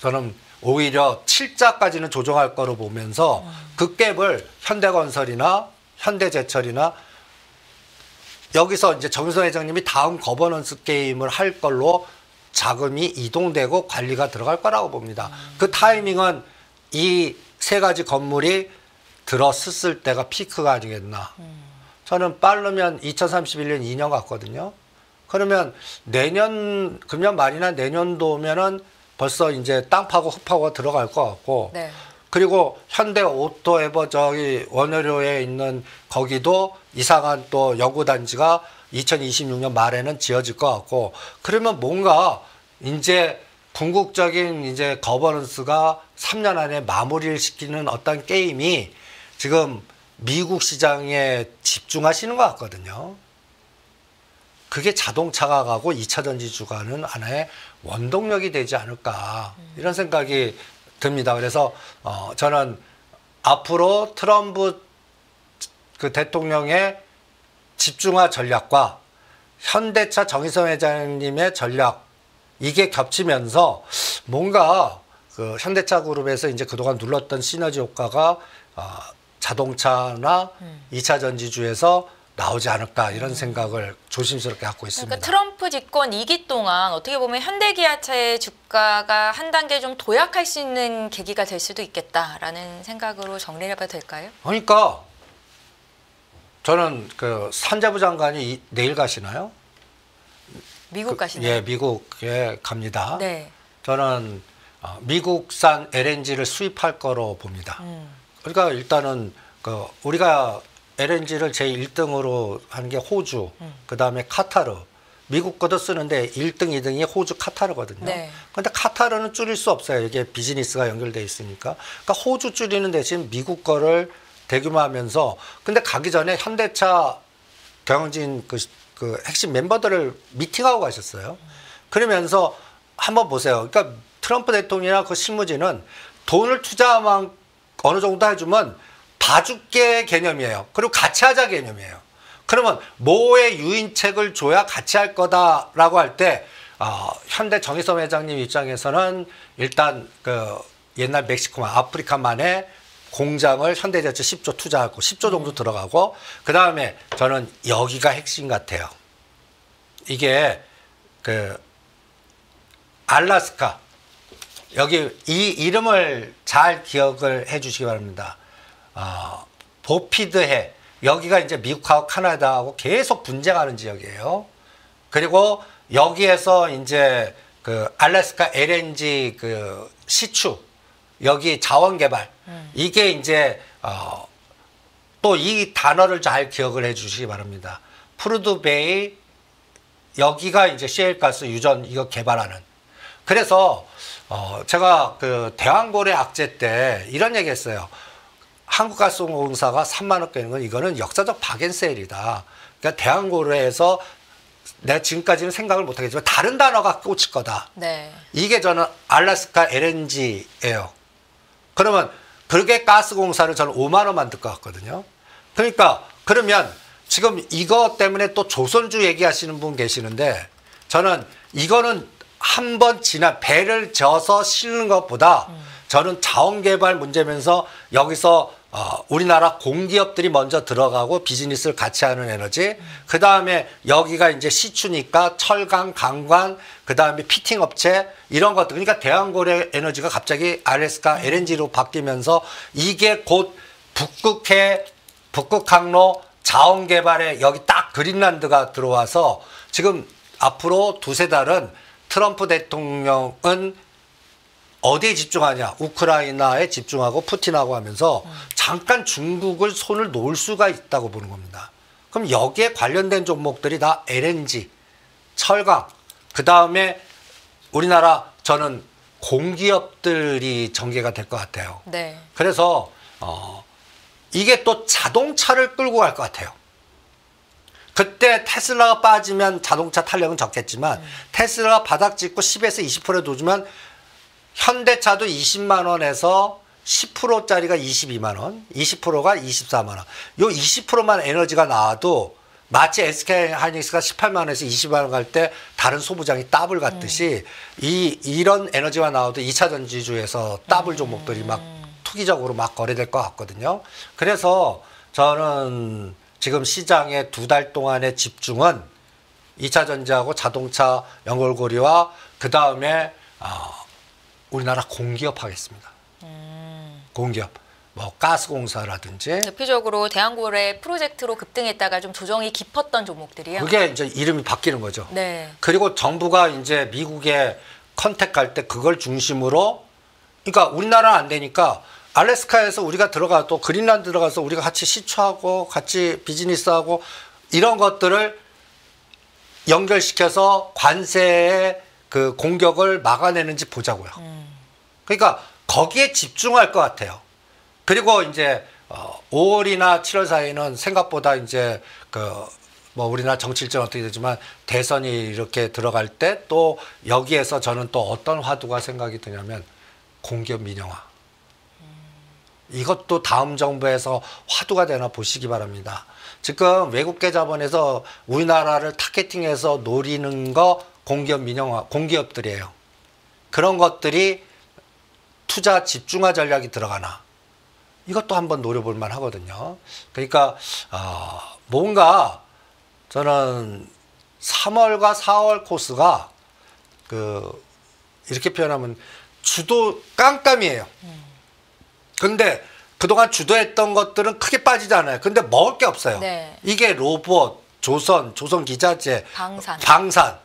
저는 오히려 7자까지는 조정할 거로 보면서 그 갭을 현대건설이나 현대제철이나 여기서 이제 정유선 회장님이 다음 거버넌스 게임을 할 걸로 자금이 이동되고 관리가 들어갈 거라고 봅니다. 그 타이밍은 이 세 가지 건물이 들어섰을 때가 피크가 아니겠나. 저는 빠르면 2031년 2년 같거든요. 그러면 내년 금년 말이나 내년도면은 벌써 이제 땅 파고 흙 파고가 들어갈 것 같고 네. 그리고 현대 오토에버 저기 원효로에 있는 거기도 이상한 또 연구단지가 2026년 말에는 지어질 것 같고 그러면 뭔가 이제 궁극적인 이제 거버넌스가 3년 안에 마무리를 시키는 어떤 게임이 지금 미국 시장에 집중하시는 것 같거든요. 그게 자동차가 가고 2차 전지 주가는 하나의 원동력이 되지 않을까 이런 생각이 듭니다. 그래서 저는 앞으로 트럼프 그 대통령의 집중화 전략과 현대차 정의선 회장님의 전략 이게 겹치면서 뭔가 그 현대차 그룹에서 이제 그동안 눌렀던 시너지 효과가 자동차나 2차 전지주에서 나오지 않을까 이런 생각을 조심스럽게 갖고 있습니다. 그러니까 트럼프 집권 2기 동안 어떻게 보면 현대기아차의 주가가 한 단계 좀 도약할 수 있는 계기가 될 수도 있겠다라는 생각으로 정리를 해봐도 될까요? 그러니까 저는 그 산자부 장관이 내일 가시나요? 미국 가시나요? 예, 미국에 갑니다. 네. 저는 미국산 LNG를 수입할 거로 봅니다. 그러니까 일단은 그 우리가 LNG를 제1등으로 하는 게 호주, 그다음에 카타르. 미국 것도 쓰는데 1등, 2등이 호주, 카타르거든요. 네. 근데 카타르는 줄일 수 없어요. 이게 비즈니스가 연결돼 있으니까. 그러니까 호주 줄이는 대신 미국 거를 대규모하면서 근데 가기 전에 현대차 경영진 그 핵심 멤버들을 미팅하고 가셨어요. 그러면서 한번 보세요. 그러니까 트럼프 대통령이나 그 실무진은 돈을 투자만 어느 정도 해주면 봐줄게 개념이에요. 그리고 같이 하자 개념이에요. 그러면 뭐의 유인책을 줘야 같이 할 거다라고 할 때 현대 정의선 회장님 입장에서는 일단 그 옛날 멕시코만 아프리카만의 공장을 현대제철 10조 투자하고 10조 정도 들어가고 그 다음에 저는 여기가 핵심 같아요. 이게 그 알래스카 여기 이 이름을 잘 기억을 해 주시기 바랍니다. 보피드해 여기가 이제 미국하고 카나다하고 계속 분쟁하는 지역이에요. 그리고 여기에서 이제 그 알래스카 LNG 그 시추 여기 자원 개발 이게 이제 또 이 단어를 잘 기억을 해 주시기 바랍니다. 프루드베이 여기가 이제 셰일가스 유전 이거 개발하는. 그래서 제가 그 대왕고래 악재 때 이런 얘기했어요. 한국가스공사가 3만 원 깨는 건 이거는 역사적 박앤세일이다. 그러니까 대왕고래에서 내가 지금까지는 생각을 못하겠지만 다른 단어가 꽂힐 거다. 네. 이게 저는 알래스카 LNG예요. 그러면 그렇게 가스공사를 저는 5만 원 만들 것 같거든요. 그러니까 그러면 지금 이거 때문에 또 조선주 얘기하시는 분 계시는데 저는 이거는 한번 지나 배를 져서 실는 것보다 저는 자원개발 문제면서 여기서 우리나라 공기업들이 먼저 들어가고 비즈니스를 같이 하는 에너지, 그 다음에 여기가 이제 시추니까 철강, 강관, 그 다음에 피팅 업체 이런 것들, 그러니까 대한고래 에너지가 갑자기 알래스카 LNG로 바뀌면서 이게 곧 북극항로 자원개발에 여기 딱 그린란드가 들어와서 지금 앞으로 두세 달은 트럼프 대통령은 어디에 집중하냐? 우크라이나에 집중하고 푸틴하고 하면서 잠깐 중국을 손을 놓을 수가 있다고 보는 겁니다. 그럼 여기에 관련된 종목들이 다 LNG, 철강, 그 다음에 우리나라 저는 공기업들이 전개가 될 것 같아요. 네. 그래서 이게 또 자동차를 끌고 갈 것 같아요. 그때 테슬라가 빠지면 자동차 탄력은 적겠지만 테슬라가 바닥 찍고 10에서 20% 도주면 현대차도 20만 원에서 10%짜리가 22만 원, 20%가 24만 원. 요 20%만 에너지가 나와도 마치 SK 하이닉스가 18만 원에서 20만 원 갈 때 다른 소부장이 더블 갔듯이 이런 에너지가 나와도 2차 전지주에서 더블 종목들이 막 투기적으로 막 거래될 것 같거든요. 그래서 저는 지금 시장의 2달 동안의 집중은 2차 전지하고 자동차 연결고리와 그 다음에 우리나라 공기업 하겠습니다. 공기업, 뭐 가스공사라든지. 대표적으로 대한고래 프로젝트로 급등했다가 좀 조정이 깊었던 종목들이요. 그게 이제 이름이 바뀌는 거죠. 네. 그리고 정부가 이제 미국에 컨택할 때 그걸 중심으로, 그러니까 우리나라는 안 되니까 알래스카에서 우리가 들어가도 그린란드 들어가서 우리가 같이 시추하고 같이 비즈니스하고 이런 것들을 연결시켜서 관세의 그 공격을 막아내는지 보자고요. 그러니까 거기에 집중할 것 같아요. 그리고 이제 5월이나 7월 사이는 생각보다 이제 뭐 우리나라 정치 일정 어떻게 되지만 대선이 이렇게 들어갈 때 또 여기에서 저는 또 어떤 화두가 생각이 드냐면 공기업 민영화. 이것도 다음 정부에서 화두가 되나 보시기 바랍니다. 지금 외국계 자본에서 우리나라를 타겟팅해서 노리는 거 공기업 민영화, 공기업들이에요. 그런 것들이 투자 집중화 전략이 들어가나. 이것도 한번 노려볼 만 하거든요. 그러니까 뭔가 저는 3월과 4월 코스가 이렇게 표현하면 주도 깜깜이에요. 근데 그동안 주도했던 것들은 크게 빠지지 않아요. 근데 먹을 게 없어요. 네. 이게 로봇, 조선기자재, 방산.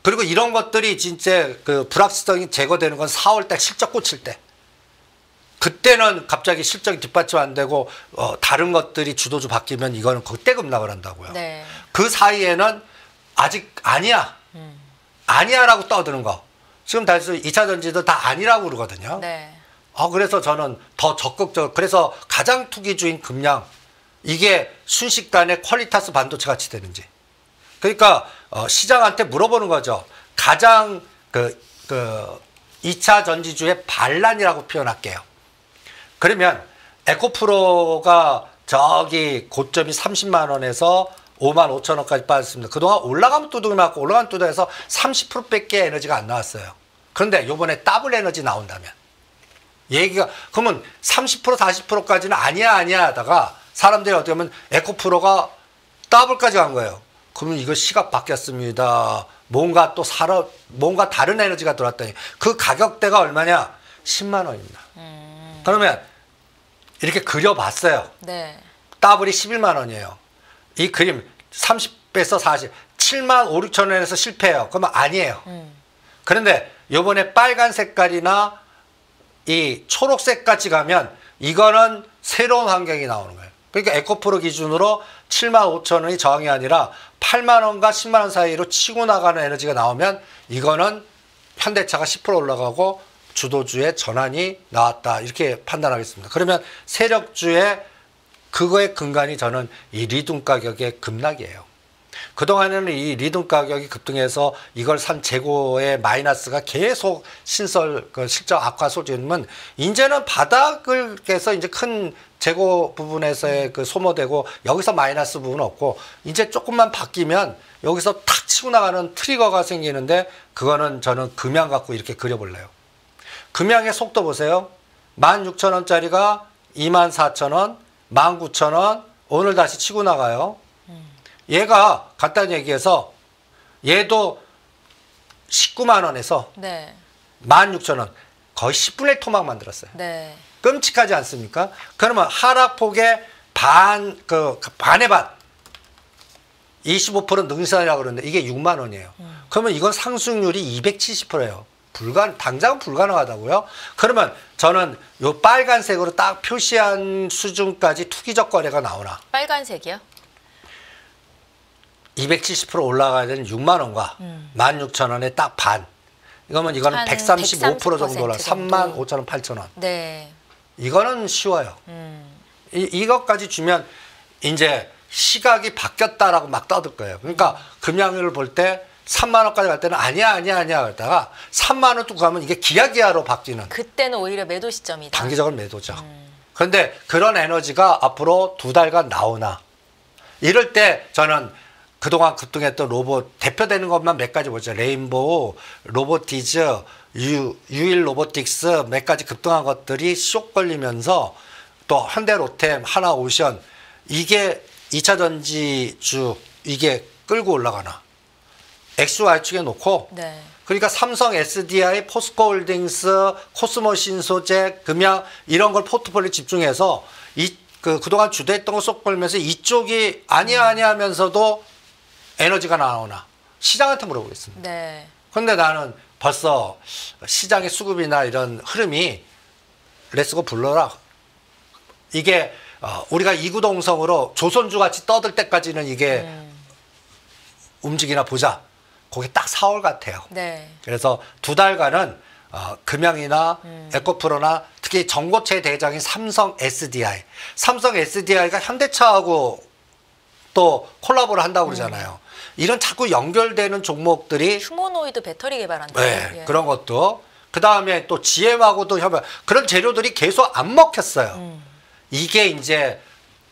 그리고 이런 것들이 진짜 그 불확실성이 제거되는 건 4월 달 실적 꽂힐 때. 그때는 갑자기 실적이 뒷받침 안 되고 다른 것들이 주도주 바뀌면 이거는 그때 급락을 한다고요. 네. 그 사이에는 아직 아니야. 아니야라고 떠드는 거. 지금 다시 2차 전지도 다 아니라고 그러거든요. 네. 그래서 저는 더 적극적으로, 그래서 가장 투기주인 금양, 이게 순식간에 퀄리타스 반도체 같이 되는지. 그러니까 시장한테 물어보는 거죠. 가장 2차 전지주의 반란이라고 표현할게요. 그러면 에코프로가 저기 고점이 30만 원에서 5만 5천 원까지 빠졌습니다. 그동안 올라가면 두둑이 맞고 올라가면 두둑해서 30%밖에 에너지가 안 나왔어요. 그런데 요번에 더블 에너지 나온다면 얘기가, 그러면 30% 40%까지는 아니야 하다가 사람들이 어떻게 보면 에코프로가 더블까지 간 거예요. 그러면 이거 시각 바뀌었습니다. 뭔가 다른 에너지가 들어왔더니 그 가격대가 얼마냐? 10만 원입니다. 그러면 이렇게 그려봤어요. 네. 더블이 11만 원이에요. 이 그림 30에서 40, 7만 5, 6천 원에서 실패해요. 그러면 아니에요. 그런데 요번에 빨간 색깔이나 이 초록색까지 가면 이거는 새로운 환경이 나오는 거예요. 그러니까 에코프로 기준으로 7만 5천 원이 저항이 아니라 8만 원과 10만 원 사이로 치고 나가는 에너지가 나오면 이거는 현대차가 10% 올라가고 주도주의 전환이 나왔다, 이렇게 판단하겠습니다. 그러면 세력주의 그거의 근간이 저는 이 리튬 가격의 급락이에요. 그동안에는 이 리듬 가격이 급등해서 이걸 산 재고의 마이너스가 계속 그 실적 악화 소지면 이제는 바닥을 깨서 이제 큰 재고 부분에서의 그 소모되고 여기서 마이너스 부분은 없고 이제 조금만 바뀌면 여기서 탁 치고 나가는 트리거가 생기는데 그거는 저는 금양 갖고 이렇게 그려볼래요. 금양의 속도 보세요. 16,000원짜리가 24,000원, 19,000원, 오늘 다시 치고 나가요. 얘가 간단히 얘기해서 얘도 19만 원에서 네. 16,000원 거의 10분의 1 토막 만들었어요. 네. 끔찍하지 않습니까? 그러면 하락폭의 반의 반 25% 능선이라고 그러는데 이게 6만 원이에요. 그러면 이건 상승률이 270%예요. 당장은 불가능하다고요? 그러면 저는 요 빨간색으로 딱 표시한 수준까지 투기적 거래가 나오나? 빨간색이요? 270% 올라가야 되는 6만 원과 16,000원에 딱 반. 이거는 한 135% 정도 올라. 130% 35,000원, 8,000원. 네. 이거는 쉬워요. 이것까지 주면 이제 시각이 바뀌었다라고 막 떠들 거예요. 그러니까 금양을 볼 때 3만 원까지 갈 때는 아니야 그러다가 3만 원 뚝 가면 이게 기하기하로 바뀌는. 그때는 오히려 매도 시점이다. 단기적인 매도죠. 그런데 그런 에너지가 앞으로 2달간 나오나. 이럴 때 저는 그동안 급등했던 로봇 대표되는 것만 몇 가지 보죠. 레인보우, 로보티즈, 유일 로보틱스 몇 가지 급등한 것들이 쇽 걸리면서 또 현대로템, 하나오션 이게 2차 전지주 이게 끌고 올라가나. XY축에 놓고 네. 그러니까 삼성 SDI, 포스코홀딩스, 코스모 신소재, 금양 이런 걸 포트폴리오 집중해서 그동안 주도했던 거 쏙 걸면서 이쪽이 아니야 하면서도 에너지가 나오나 시장한테 물어보겠습니다. 네. 그런데 나는 벌써 시장의 수급이나 이런 흐름이 렛츠고 불러라. 이게 우리가 이구동성으로 조선주 같이 떠들 때까지는 이게 움직이나 보자. 그게 딱 4월 같아요. 네. 그래서 2달간은 금양이나 에코프로나 특히 전고체 대장인 삼성 SDI가 현대차하고 또 콜라보를 한다고 그러잖아요. 이런 자꾸 연결되는 종목들이 휴머노이드 배터리 개발한다. 네, 예. 그런 것도 그 다음에 또 GM하고도 협업 그런 재료들이 계속 안 먹혔어요. 이게 이제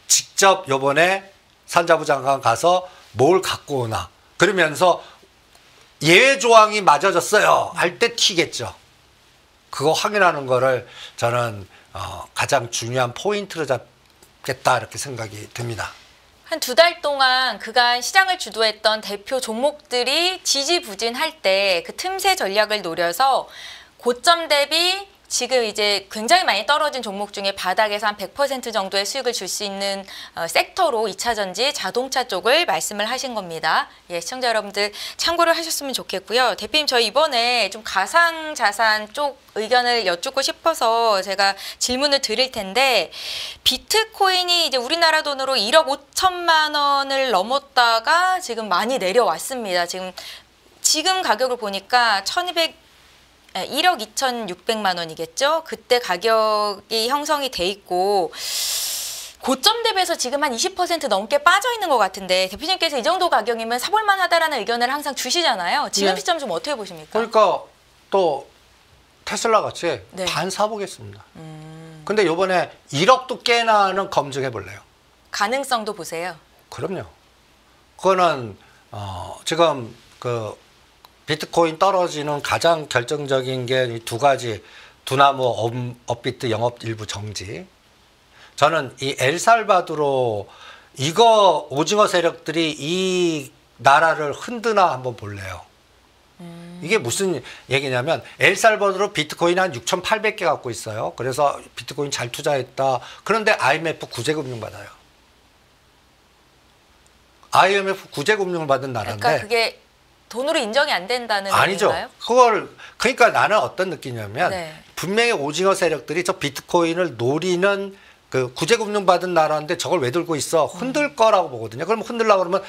직접 요번에 산자부 장관 가서 뭘 갖고 오나 그러면서 예외 조항이 맞아졌어요 할 때 튀겠죠. 그거 확인하는 거를 저는 가장 중요한 포인트로 잡겠다 이렇게 생각이 듭니다. 한 2달 동안 그간 시장을 주도했던 대표 종목들이 지지부진할 때 그 틈새 전략을 노려서 고점 대비 지금 이제 굉장히 많이 떨어진 종목 중에 바닥에서 한 100% 정도의 수익을 줄 수 있는 섹터로 2차 전지 자동차 쪽을 말씀을 하신 겁니다. 예, 시청자 여러분들 참고를 하셨으면 좋겠고요. 대표님 저희 이번에 좀 가상자산 쪽 의견을 여쭙고 싶어서 제가 질문을 드릴 텐데 비트코인이 이제 우리나라 돈으로 1억 5천만 원을 넘었다가 지금 많이 내려왔습니다. 지금 가격을 보니까 1억 2,600만 원이겠죠? 그때 가격이 형성이 돼 있고 고점 대비해서 지금 한 20% 넘게 빠져 있는 것 같은데 대표님께서 이 정도 가격이면 사볼만 하다라는 의견을 항상 주시잖아요. 지금 네. 시점 좀 어떻게 보십니까? 그러니까 또 테슬라 같이 네. 반 사보겠습니다. 근데 요번에 1억도 깨나는 검증해 볼래요. 가능성도 보세요. 그럼요. 그거는 지금 비트코인 떨어지는 가장 결정적인 게 두 가지. 두나무 업비트 영업 일부 정지. 저는 이 엘살바도르 이거 오징어 세력들이 이 나라를 흔드나 한번 볼래요. 이게 무슨 얘기냐면 엘살바도르 비트코인 한 6,800개 갖고 있어요. 그래서 비트코인 잘 투자했다. 그런데 IMF 구제금융 받아요. IMF 구제금융을 받은 나라인데 그러니까 그게 돈으로 인정이 안 된다는 아니죠. 의미인가요? 그러니까 나는 어떤 느낌이냐면 네. 분명히 오징어 세력들이 저 비트코인을 노리는 그 구제금융 받은 나라인데 저걸 왜 들고 있어? 흔들 거라고 보거든요. 그럼 흔들려고 그러면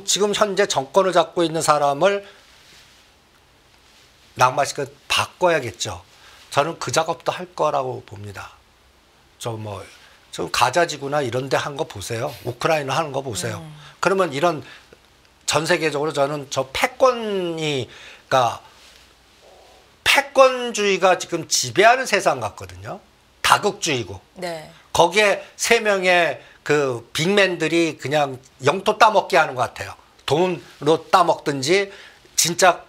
지금 현재 정권을 잡고 있는 사람을 낙마시켜 바꿔야겠죠. 저는 그 작업도 할 거라고 봅니다. 좀 가자지구나 이런 데 한 거 보세요. 우크라이나 하는 거 보세요. 그러면 이런 전 세계적으로 저는 저 패권이, 그러니까 패권주의가 지금 지배하는 세상 같거든요. 다극주의고. 네. 거기에 세 명의 그 빅맨들이 그냥 영토 따먹게 하는 것 같아요. 돈으로 따먹든지 진짜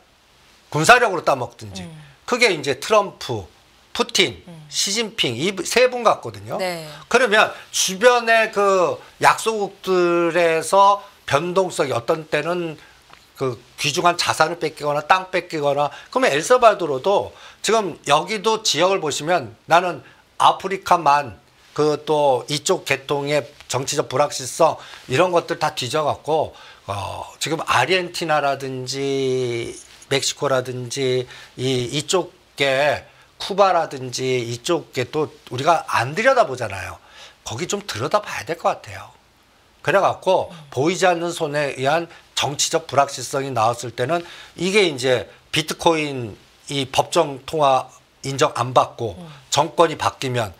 군사력으로 따먹든지. 그게 이제 트럼프, 푸틴, 시진핑 이 세 분 같거든요. 네. 그러면 주변의 그 약소국들에서 변동성이 어떤 때는 그 귀중한 자산을 뺏기거나 땅 뺏기거나, 그러면 엘살바도르도 지금 여기도 지역을 보시면 나는 아프리카만 그 또 이쪽 계통의 정치적 불확실성 이런 것들 다 뒤져갖고 지금 아르헨티나라든지 멕시코라든지 이쪽에 쿠바라든지 이쪽에 또 우리가 안 들여다보잖아요. 거기 좀 들여다봐야 될 것 같아요. 그래갖고 보이지 않는 손에 의한 정치적 불확실성이 나왔을 때는 이게 이제 비트코인 이 법정 통화 인정 안 받고 정권이 바뀌면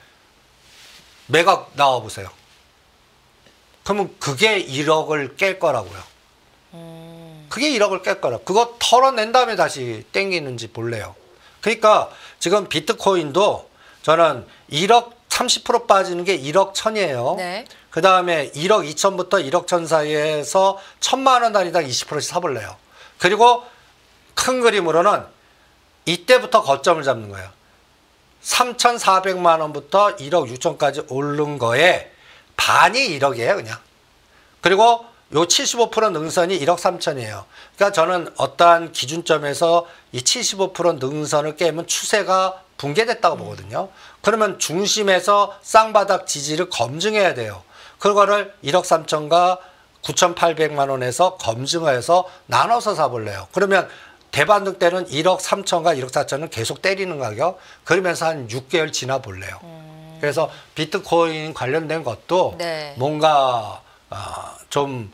매각 나와 보세요. 그러면 그게 1억을 깰 거라고요. 그게 1억을 깰 거라. 그거 털어낸 다음에 다시 땡기는지 볼래요. 그러니까 지금 비트코인도 저는 1억 30% 빠지는 게 1억 1천이에요. 네. 그 다음에 1억 2천부터 1억 1천 사이에서 1,000만 원 단위당 20%씩 사볼래요. 그리고 큰 그림으로는 이때부터 거점을 잡는 거예요. 3,400만 원부터 1억 6천까지 오른 거에 반이 1억이에요, 그냥. 그리고 요 75% 능선이 1억 3천이에요. 그러니까 저는 어떠한 기준점에서 이 75% 능선을 깨면 추세가 붕괴됐다고 보거든요. 그러면 중심에서 쌍바닥 지지를 검증해야 돼요. 그거를 1억 3천과 9,800만 원에서 검증해서 나눠서 사볼래요. 그러면 대반등 때는 1억 3천과 1억 4천은 계속 때리는 가격. 그러면서 한 6개월 지나 볼래요. 그래서 비트코인 관련된 것도 네. 뭔가 좀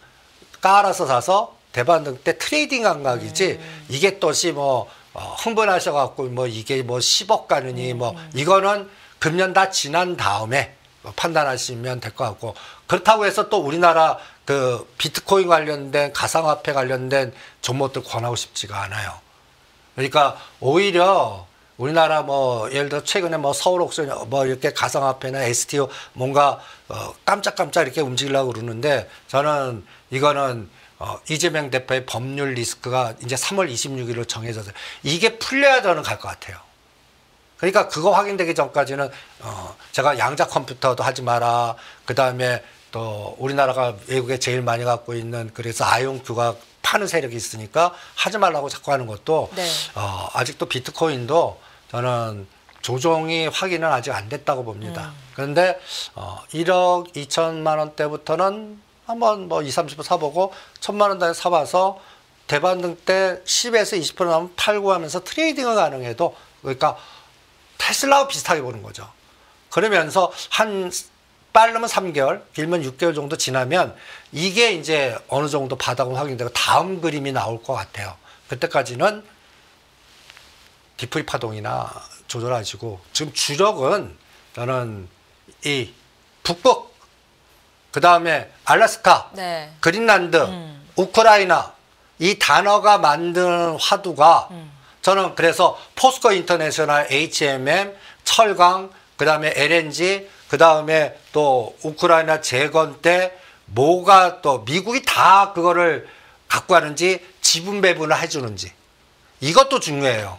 깔아서 사서 대반등 때 트레이딩 감각이지 이게 또시 뭐 흥분하셔갖고 뭐 이게 뭐 10억 가느니 뭐 이거는 금년 다 지난 다음에 판단하시면 될 것 같고, 그렇다고 해서 또 우리나라 그 비트코인 관련된 가상화폐 관련된 종목들 권하고 싶지가 않아요. 그러니까 오히려 우리나라 뭐 예를 들어 최근에 뭐 서울옥션 뭐 이렇게 가상화폐나 STO 뭔가 깜짝깜짝 이렇게 움직이려고 그러는데, 저는 이거는 이재명 대표의 법률 리스크가 이제 3월 26일로 정해져서 이게 풀려야 저는 갈 것 같아요. 그러니까 그거 확인되기 전까지는 제가 양자 컴퓨터도 하지 마라. 그 다음에 또 우리나라가 외국에 제일 많이 갖고 있는 그래서 아이온큐가 파는 세력이 있으니까 하지 말라고 자꾸 하는 것도 네. 아직도 비트코인도 저는 조정이 확인은 아직 안 됐다고 봅니다. 그런데 1억 2천만 원대부터는 한번 뭐 20, 30% 사보고 1,000만 원 단위 사봐서 대반등 때 10에서 20% 나오면 팔고 하면서 트레이딩을 가능해도, 그러니까 테슬라와 비슷하게 보는 거죠. 그러면서 한 빠르면 3개월, 길면 6개월 정도 지나면 이게 이제 어느 정도 바닥은 확인되고 다음 그림이 나올 것 같아요. 그때까지는 디프리 파동이나 조절하시고, 지금 주력은 저는 이 북극, 그 다음에 알래스카, 네. 그린란드, 우크라이나 이 단어가 만드는 화두가 저는 그래서 포스코 인터내셔널, HMM, 철강, 그 다음에 LNG, 그 다음에 또 우크라이나 재건 때 뭐가 또 미국이 다 그거를 갖고 가는지 지분 배분을 해주는지 이것도 중요해요.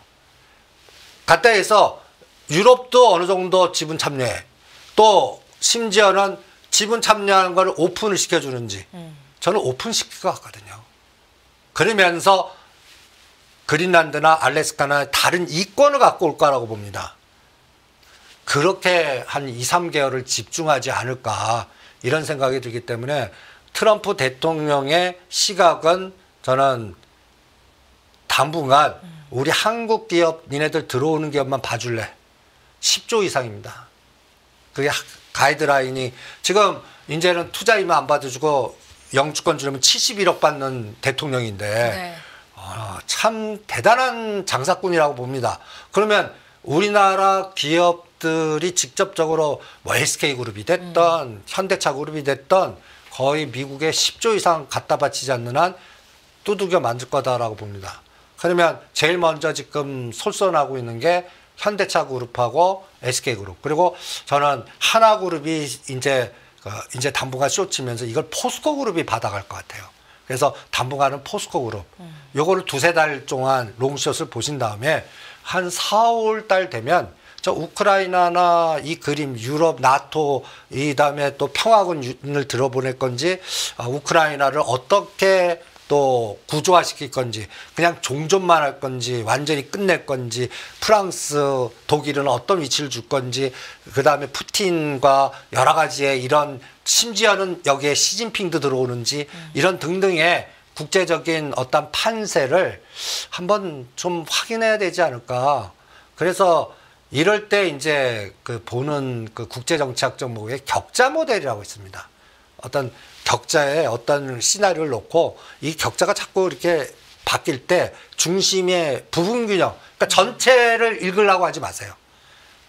갖다 해서 유럽도 어느 정도 지분 참여해. 또 심지어는 지분 참여하는 거를 오픈을 시켜주는지 저는 오픈시킬 것 같거든요. 그러면서 그린란드나 알래스카나 다른 이권을 갖고 올 거라고 봅니다. 그렇게 한 2, 3개월을 집중하지 않을까 이런 생각이 들기 때문에 트럼프 대통령의 시각은 저는 당분간 우리 한국 기업 니네들 들어오는 기업만 봐줄래. 10조 이상입니다. 그게 가이드라인이 지금 이제는 투자임을 안 받아주고 영주권 주려면 71억 받는 대통령인데 네. 참 대단한 장사꾼이라고 봅니다. 그러면 우리나라 기업들이 직접적으로 뭐 SK그룹이 됐던 현대차 그룹이 됐던 거의 미국에 10조 이상 갖다 바치지 않는 한 두들겨 맞을 거다라고 봅니다. 그러면 제일 먼저 지금 솔선하고 있는 게 현대차 그룹하고 SK그룹. 그리고 저는 하나그룹이 이제 당분간 쇼치면서 이걸 포스코그룹이 받아갈 것 같아요. 그래서 당분간은 포스코그룹. 요거를 두세 달 동안 롱숏을 보신 다음에 한 4, 5월 달 되면 저 우크라이나나 이 그림 유럽 나토 이 다음에 또 평화군을 들어보낼 건지 우크라이나를 어떻게 또 구조화시킬 건지 그냥 종전만 할 건지 완전히 끝낼 건지 프랑스 독일은 어떤 위치를 줄 건지 그다음에 푸틴과 여러 가지의 이런 심지어는 여기에 시진핑도 들어오는지 이런 등등의 국제적인 어떤 판세를 한번 좀 확인해야 되지 않을까. 그래서 이럴 때 이제 그 보는 그 국제정치학 정목의 격자 모델이라고 있습니다. 어떤 격자에 어떤 시나리오를 놓고 이 격자가 자꾸 이렇게 바뀔 때 중심의 부분 균형, 그러니까 전체를 읽으려고 하지 마세요.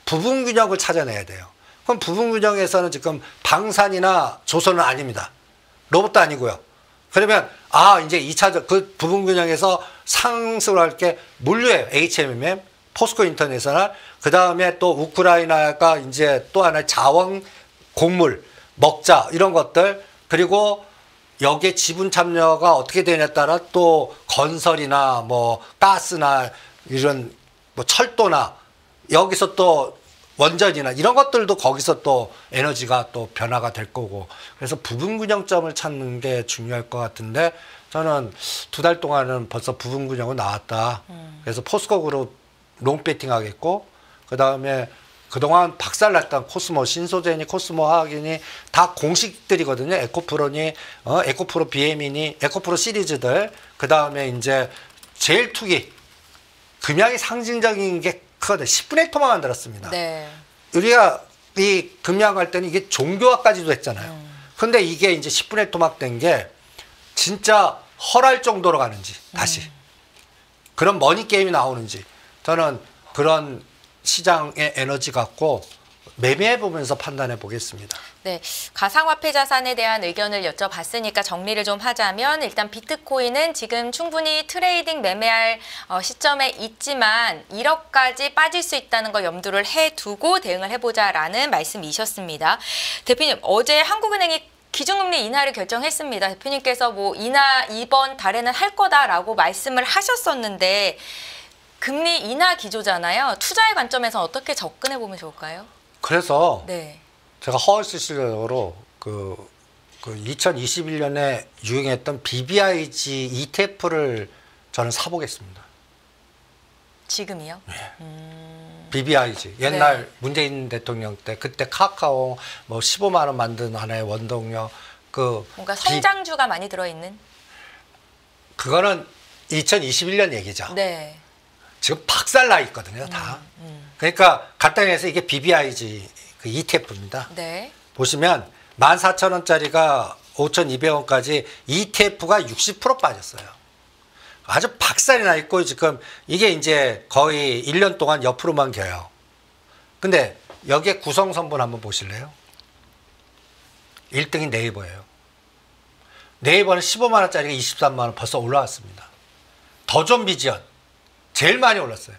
부분 균형을 찾아내야 돼요. 그럼 부분 균형에서는 지금 방산이나 조선은 아닙니다. 로봇도 아니고요. 그러면 이제 2차적 그 부분 균형에서 상승을 할 게 물류예요. HMM, 포스코 인터내셔널, 그 다음에 또 우크라이나가 이제 또 하나의 자원, 곡물, 먹자 이런 것들, 그리고 여기에 지분 참여가 어떻게 되냐에 따라 또 건설이나 뭐 가스나 이런 뭐 철도나 여기서 또 원전이나 이런 것들도 거기서 또 에너지가 또 변화가 될 거고, 그래서 부분 균형점을 찾는 게 중요할 것 같은데 저는 2달 동안은 벌써 부분 균형은 나왔다. 그래서 포스코 그룹 롱 배팅 하겠고, 그 다음에 그동안 박살났던 코스모, 신소재니 코스모 화학이니 다 공식들이거든요. 에코프로니, 에코프로 BM이니, 에코프로 시리즈들. 그 다음에 이제 제일 투기, 금양이 상징적인 게 크거든. 10분의 1토만 만들었습니다. 네. 우리가 이 금양 할 때는 이게 종교화까지도 했잖아요. 근데 이게 이제 10분의 1 토막된 게 진짜 헐할 정도로 가는지, 다시. 그런 머니게임이 나오는지, 저는 그런 시장의 에너지 갖고 매매해 보면서 판단해 보겠습니다. 네, 가상화폐 자산에 대한 의견을 여쭤봤으니까 정리를 좀 하자면, 일단 비트코인은 지금 충분히 트레이딩 매매할 시점에 있지만 1억까지 빠질 수 있다는 거 염두를 해두고 대응을 해보자라는 말씀이셨습니다. 대표님, 어제 한국은행이 기준금리 인하를 결정했습니다. 대표님께서 뭐 인하 이번 달에는 할 거다라고 말씀을 하셨었는데, 금리 인하 기조잖아요. 투자의 관점에서 어떻게 접근해 보면 좋을까요? 그래서 네. 제가 허얼시실적으로 그 2021년에 유행했던 BBIG ETF를 저는 사보겠습니다. 지금이요? 네. BBIG 옛날 네. 문재인 대통령 때 그때 카카오 뭐 15만 원 만든 하나의 원동력 뭔가 성장주가 많이 들어있는? 그거는 2021년 얘기죠. 네. 지금 박살나 있거든요, 다. 그러니까 간단해서 이게 BBIG 그 ETF입니다. 네. 보시면 14,000원짜리가 5,200원까지 ETF가 60% 빠졌어요. 아주 박살이 나 있고 지금 이게 이제 거의 1년 동안 옆으로만 겨요. 근데 여기에 구성선분 한번 보실래요? 1등이 네이버예요. 네이버는 15만 원짜리가 23만 원 벌써 올라왔습니다. 더존비전 제일 많이 올랐어요.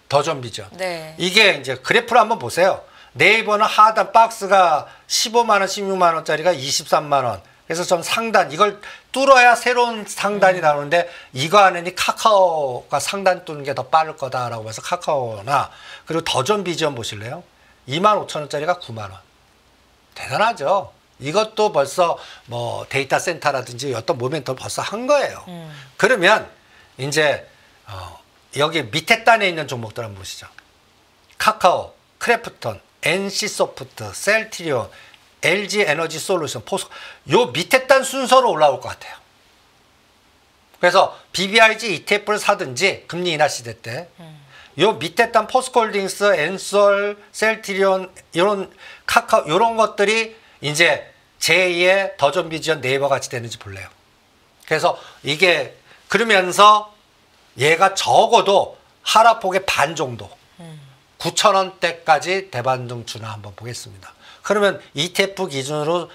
더존비전. 네. 이게 이제 그래프를 한번 보세요. 네이버는 하단 박스가 15만 원, 16만 원짜리가 23만 원. 그래서 좀 상단, 이걸 뚫어야 새로운 상단이 나오는데 이거 안에는 카카오가 상단 뚫는 게 더 빠를 거다라고 해서 카카오나, 그리고 더존비전 보실래요? 2만 5천 원짜리가 9만 원. 대단하죠. 이것도 벌써 뭐 데이터 센터라든지 어떤 모멘텀 벌써 한 거예요. 그러면 이제 여기 밑에 단에 있는 종목들 한번 보시죠. 카카오, 크래프톤, NC소프트, 셀트리온, LG에너지솔루션, 포스코, 요 밑에 단 순서로 올라올 것 같아요. 그래서 BBIG ETF를 사든지 금리 인하 시대 때 요 밑에 단 포스코홀딩스, 엔솔, 셀트리온 이런 카카오 이런 것들이 이제 제2의 더존비전 네이버 같이 되는지 볼래요. 그래서 이게 그러면서 얘가 적어도 하락폭의 반 정도 9,000원대까지 대반등 주나 한번 보겠습니다. 그러면 ETF 기준으로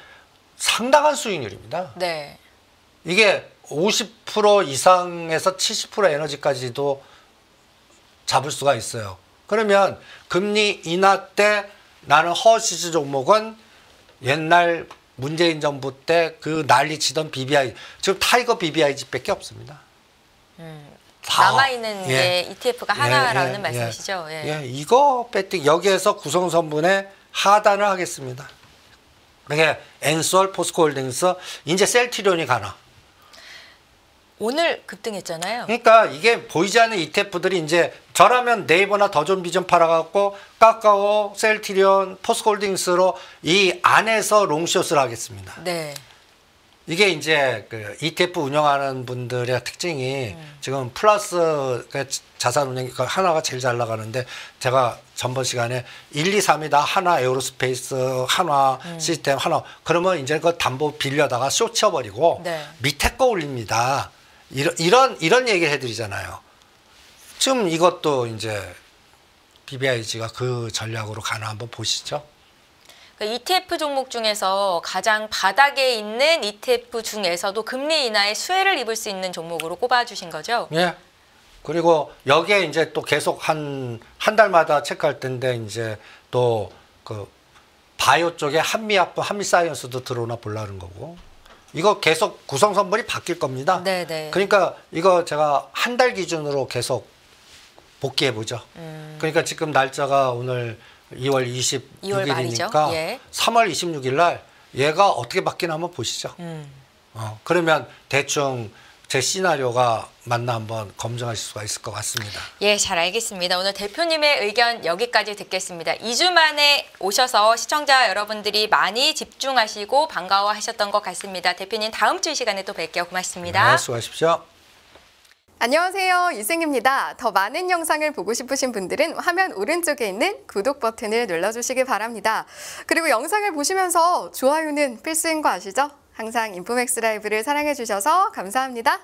상당한 수익률입니다. 네. 이게 50% 이상에서 70% 에너지까지도 잡을 수가 있어요. 그러면 금리 인하 때 나는 허시즈 종목은 옛날 문재인 정부 때 그 난리치던 BBI, 지금 타이거 BBIG밖에 없습니다. 남아있는 예. 게 ETF가 하나라는 예. 말씀이시죠? 예. 예, 이거 배팅 여기에서 구성선분에 하단을 하겠습니다. 이게 엔솔, 포스코홀딩스, 이제 셀트리온이 가나. 오늘 급등했잖아요. 그러니까 이게 보이지 않는 ETF들이 이제 저라면 네이버나 더존비전 팔아갖고 카카오, 셀트리온, 포스코홀딩스로 이 안에서 롱숏을 하겠습니다. 네. 이게 이제 그 ETF 운영하는 분들의 특징이 지금 플러스 자산 운영이 하나가 제일 잘 나가는데 제가 전번 시간에 1, 2, 3이 다 하나 에어로스페이스, 하나 시스템, 하나 그러면 이제 그 담보 빌려다가 숏 쳐버리고 네. 밑에 거 올립니다. 이런 얘기를 해드리잖아요. 지금 이것도 이제 BBIG가 그 전략으로 가나 한번 보시죠. ETF 종목 중에서 가장 바닥에 있는 ETF 중에서도 금리 인하의 수혜를 입을 수 있는 종목으로 꼽아주신 거죠? 예. 그리고 여기에 이제 또 계속 한 달마다 체크할 텐데 이제 또 그 바이오 쪽에 한미약품, 한미사이언스도 들어오나 보려는 거고. 이거 계속 구성 선물이 바뀔 겁니다. 네네. 그러니까 이거 제가 한 달 기준으로 계속 복귀해 보죠. 그러니까 지금 날짜가 오늘 2월 26일이니까 예. 3월 26일 날 얘가 어떻게 바뀌나 한번 보시죠. 그러면 대충 제 시나리오가 맞나 한번 검증하실 수가 있을 것 같습니다. 예, 잘 알겠습니다. 오늘 대표님의 의견 여기까지 듣겠습니다. 2주 만에 오셔서 시청자 여러분들이 많이 집중하시고 반가워하셨던 것 같습니다. 대표님 다음 주 이 시간에 또 뵐게요. 고맙습니다. 네, 수고하십시오. 안녕하세요. 유승입니다. 더 많은 영상을 보고 싶으신 분들은 화면 오른쪽에 있는 구독 버튼을 눌러주시기 바랍니다. 그리고 영상을 보시면서 좋아요는 필수인 거 아시죠? 항상 인포맥스 라이브를 사랑해 주셔서 감사합니다.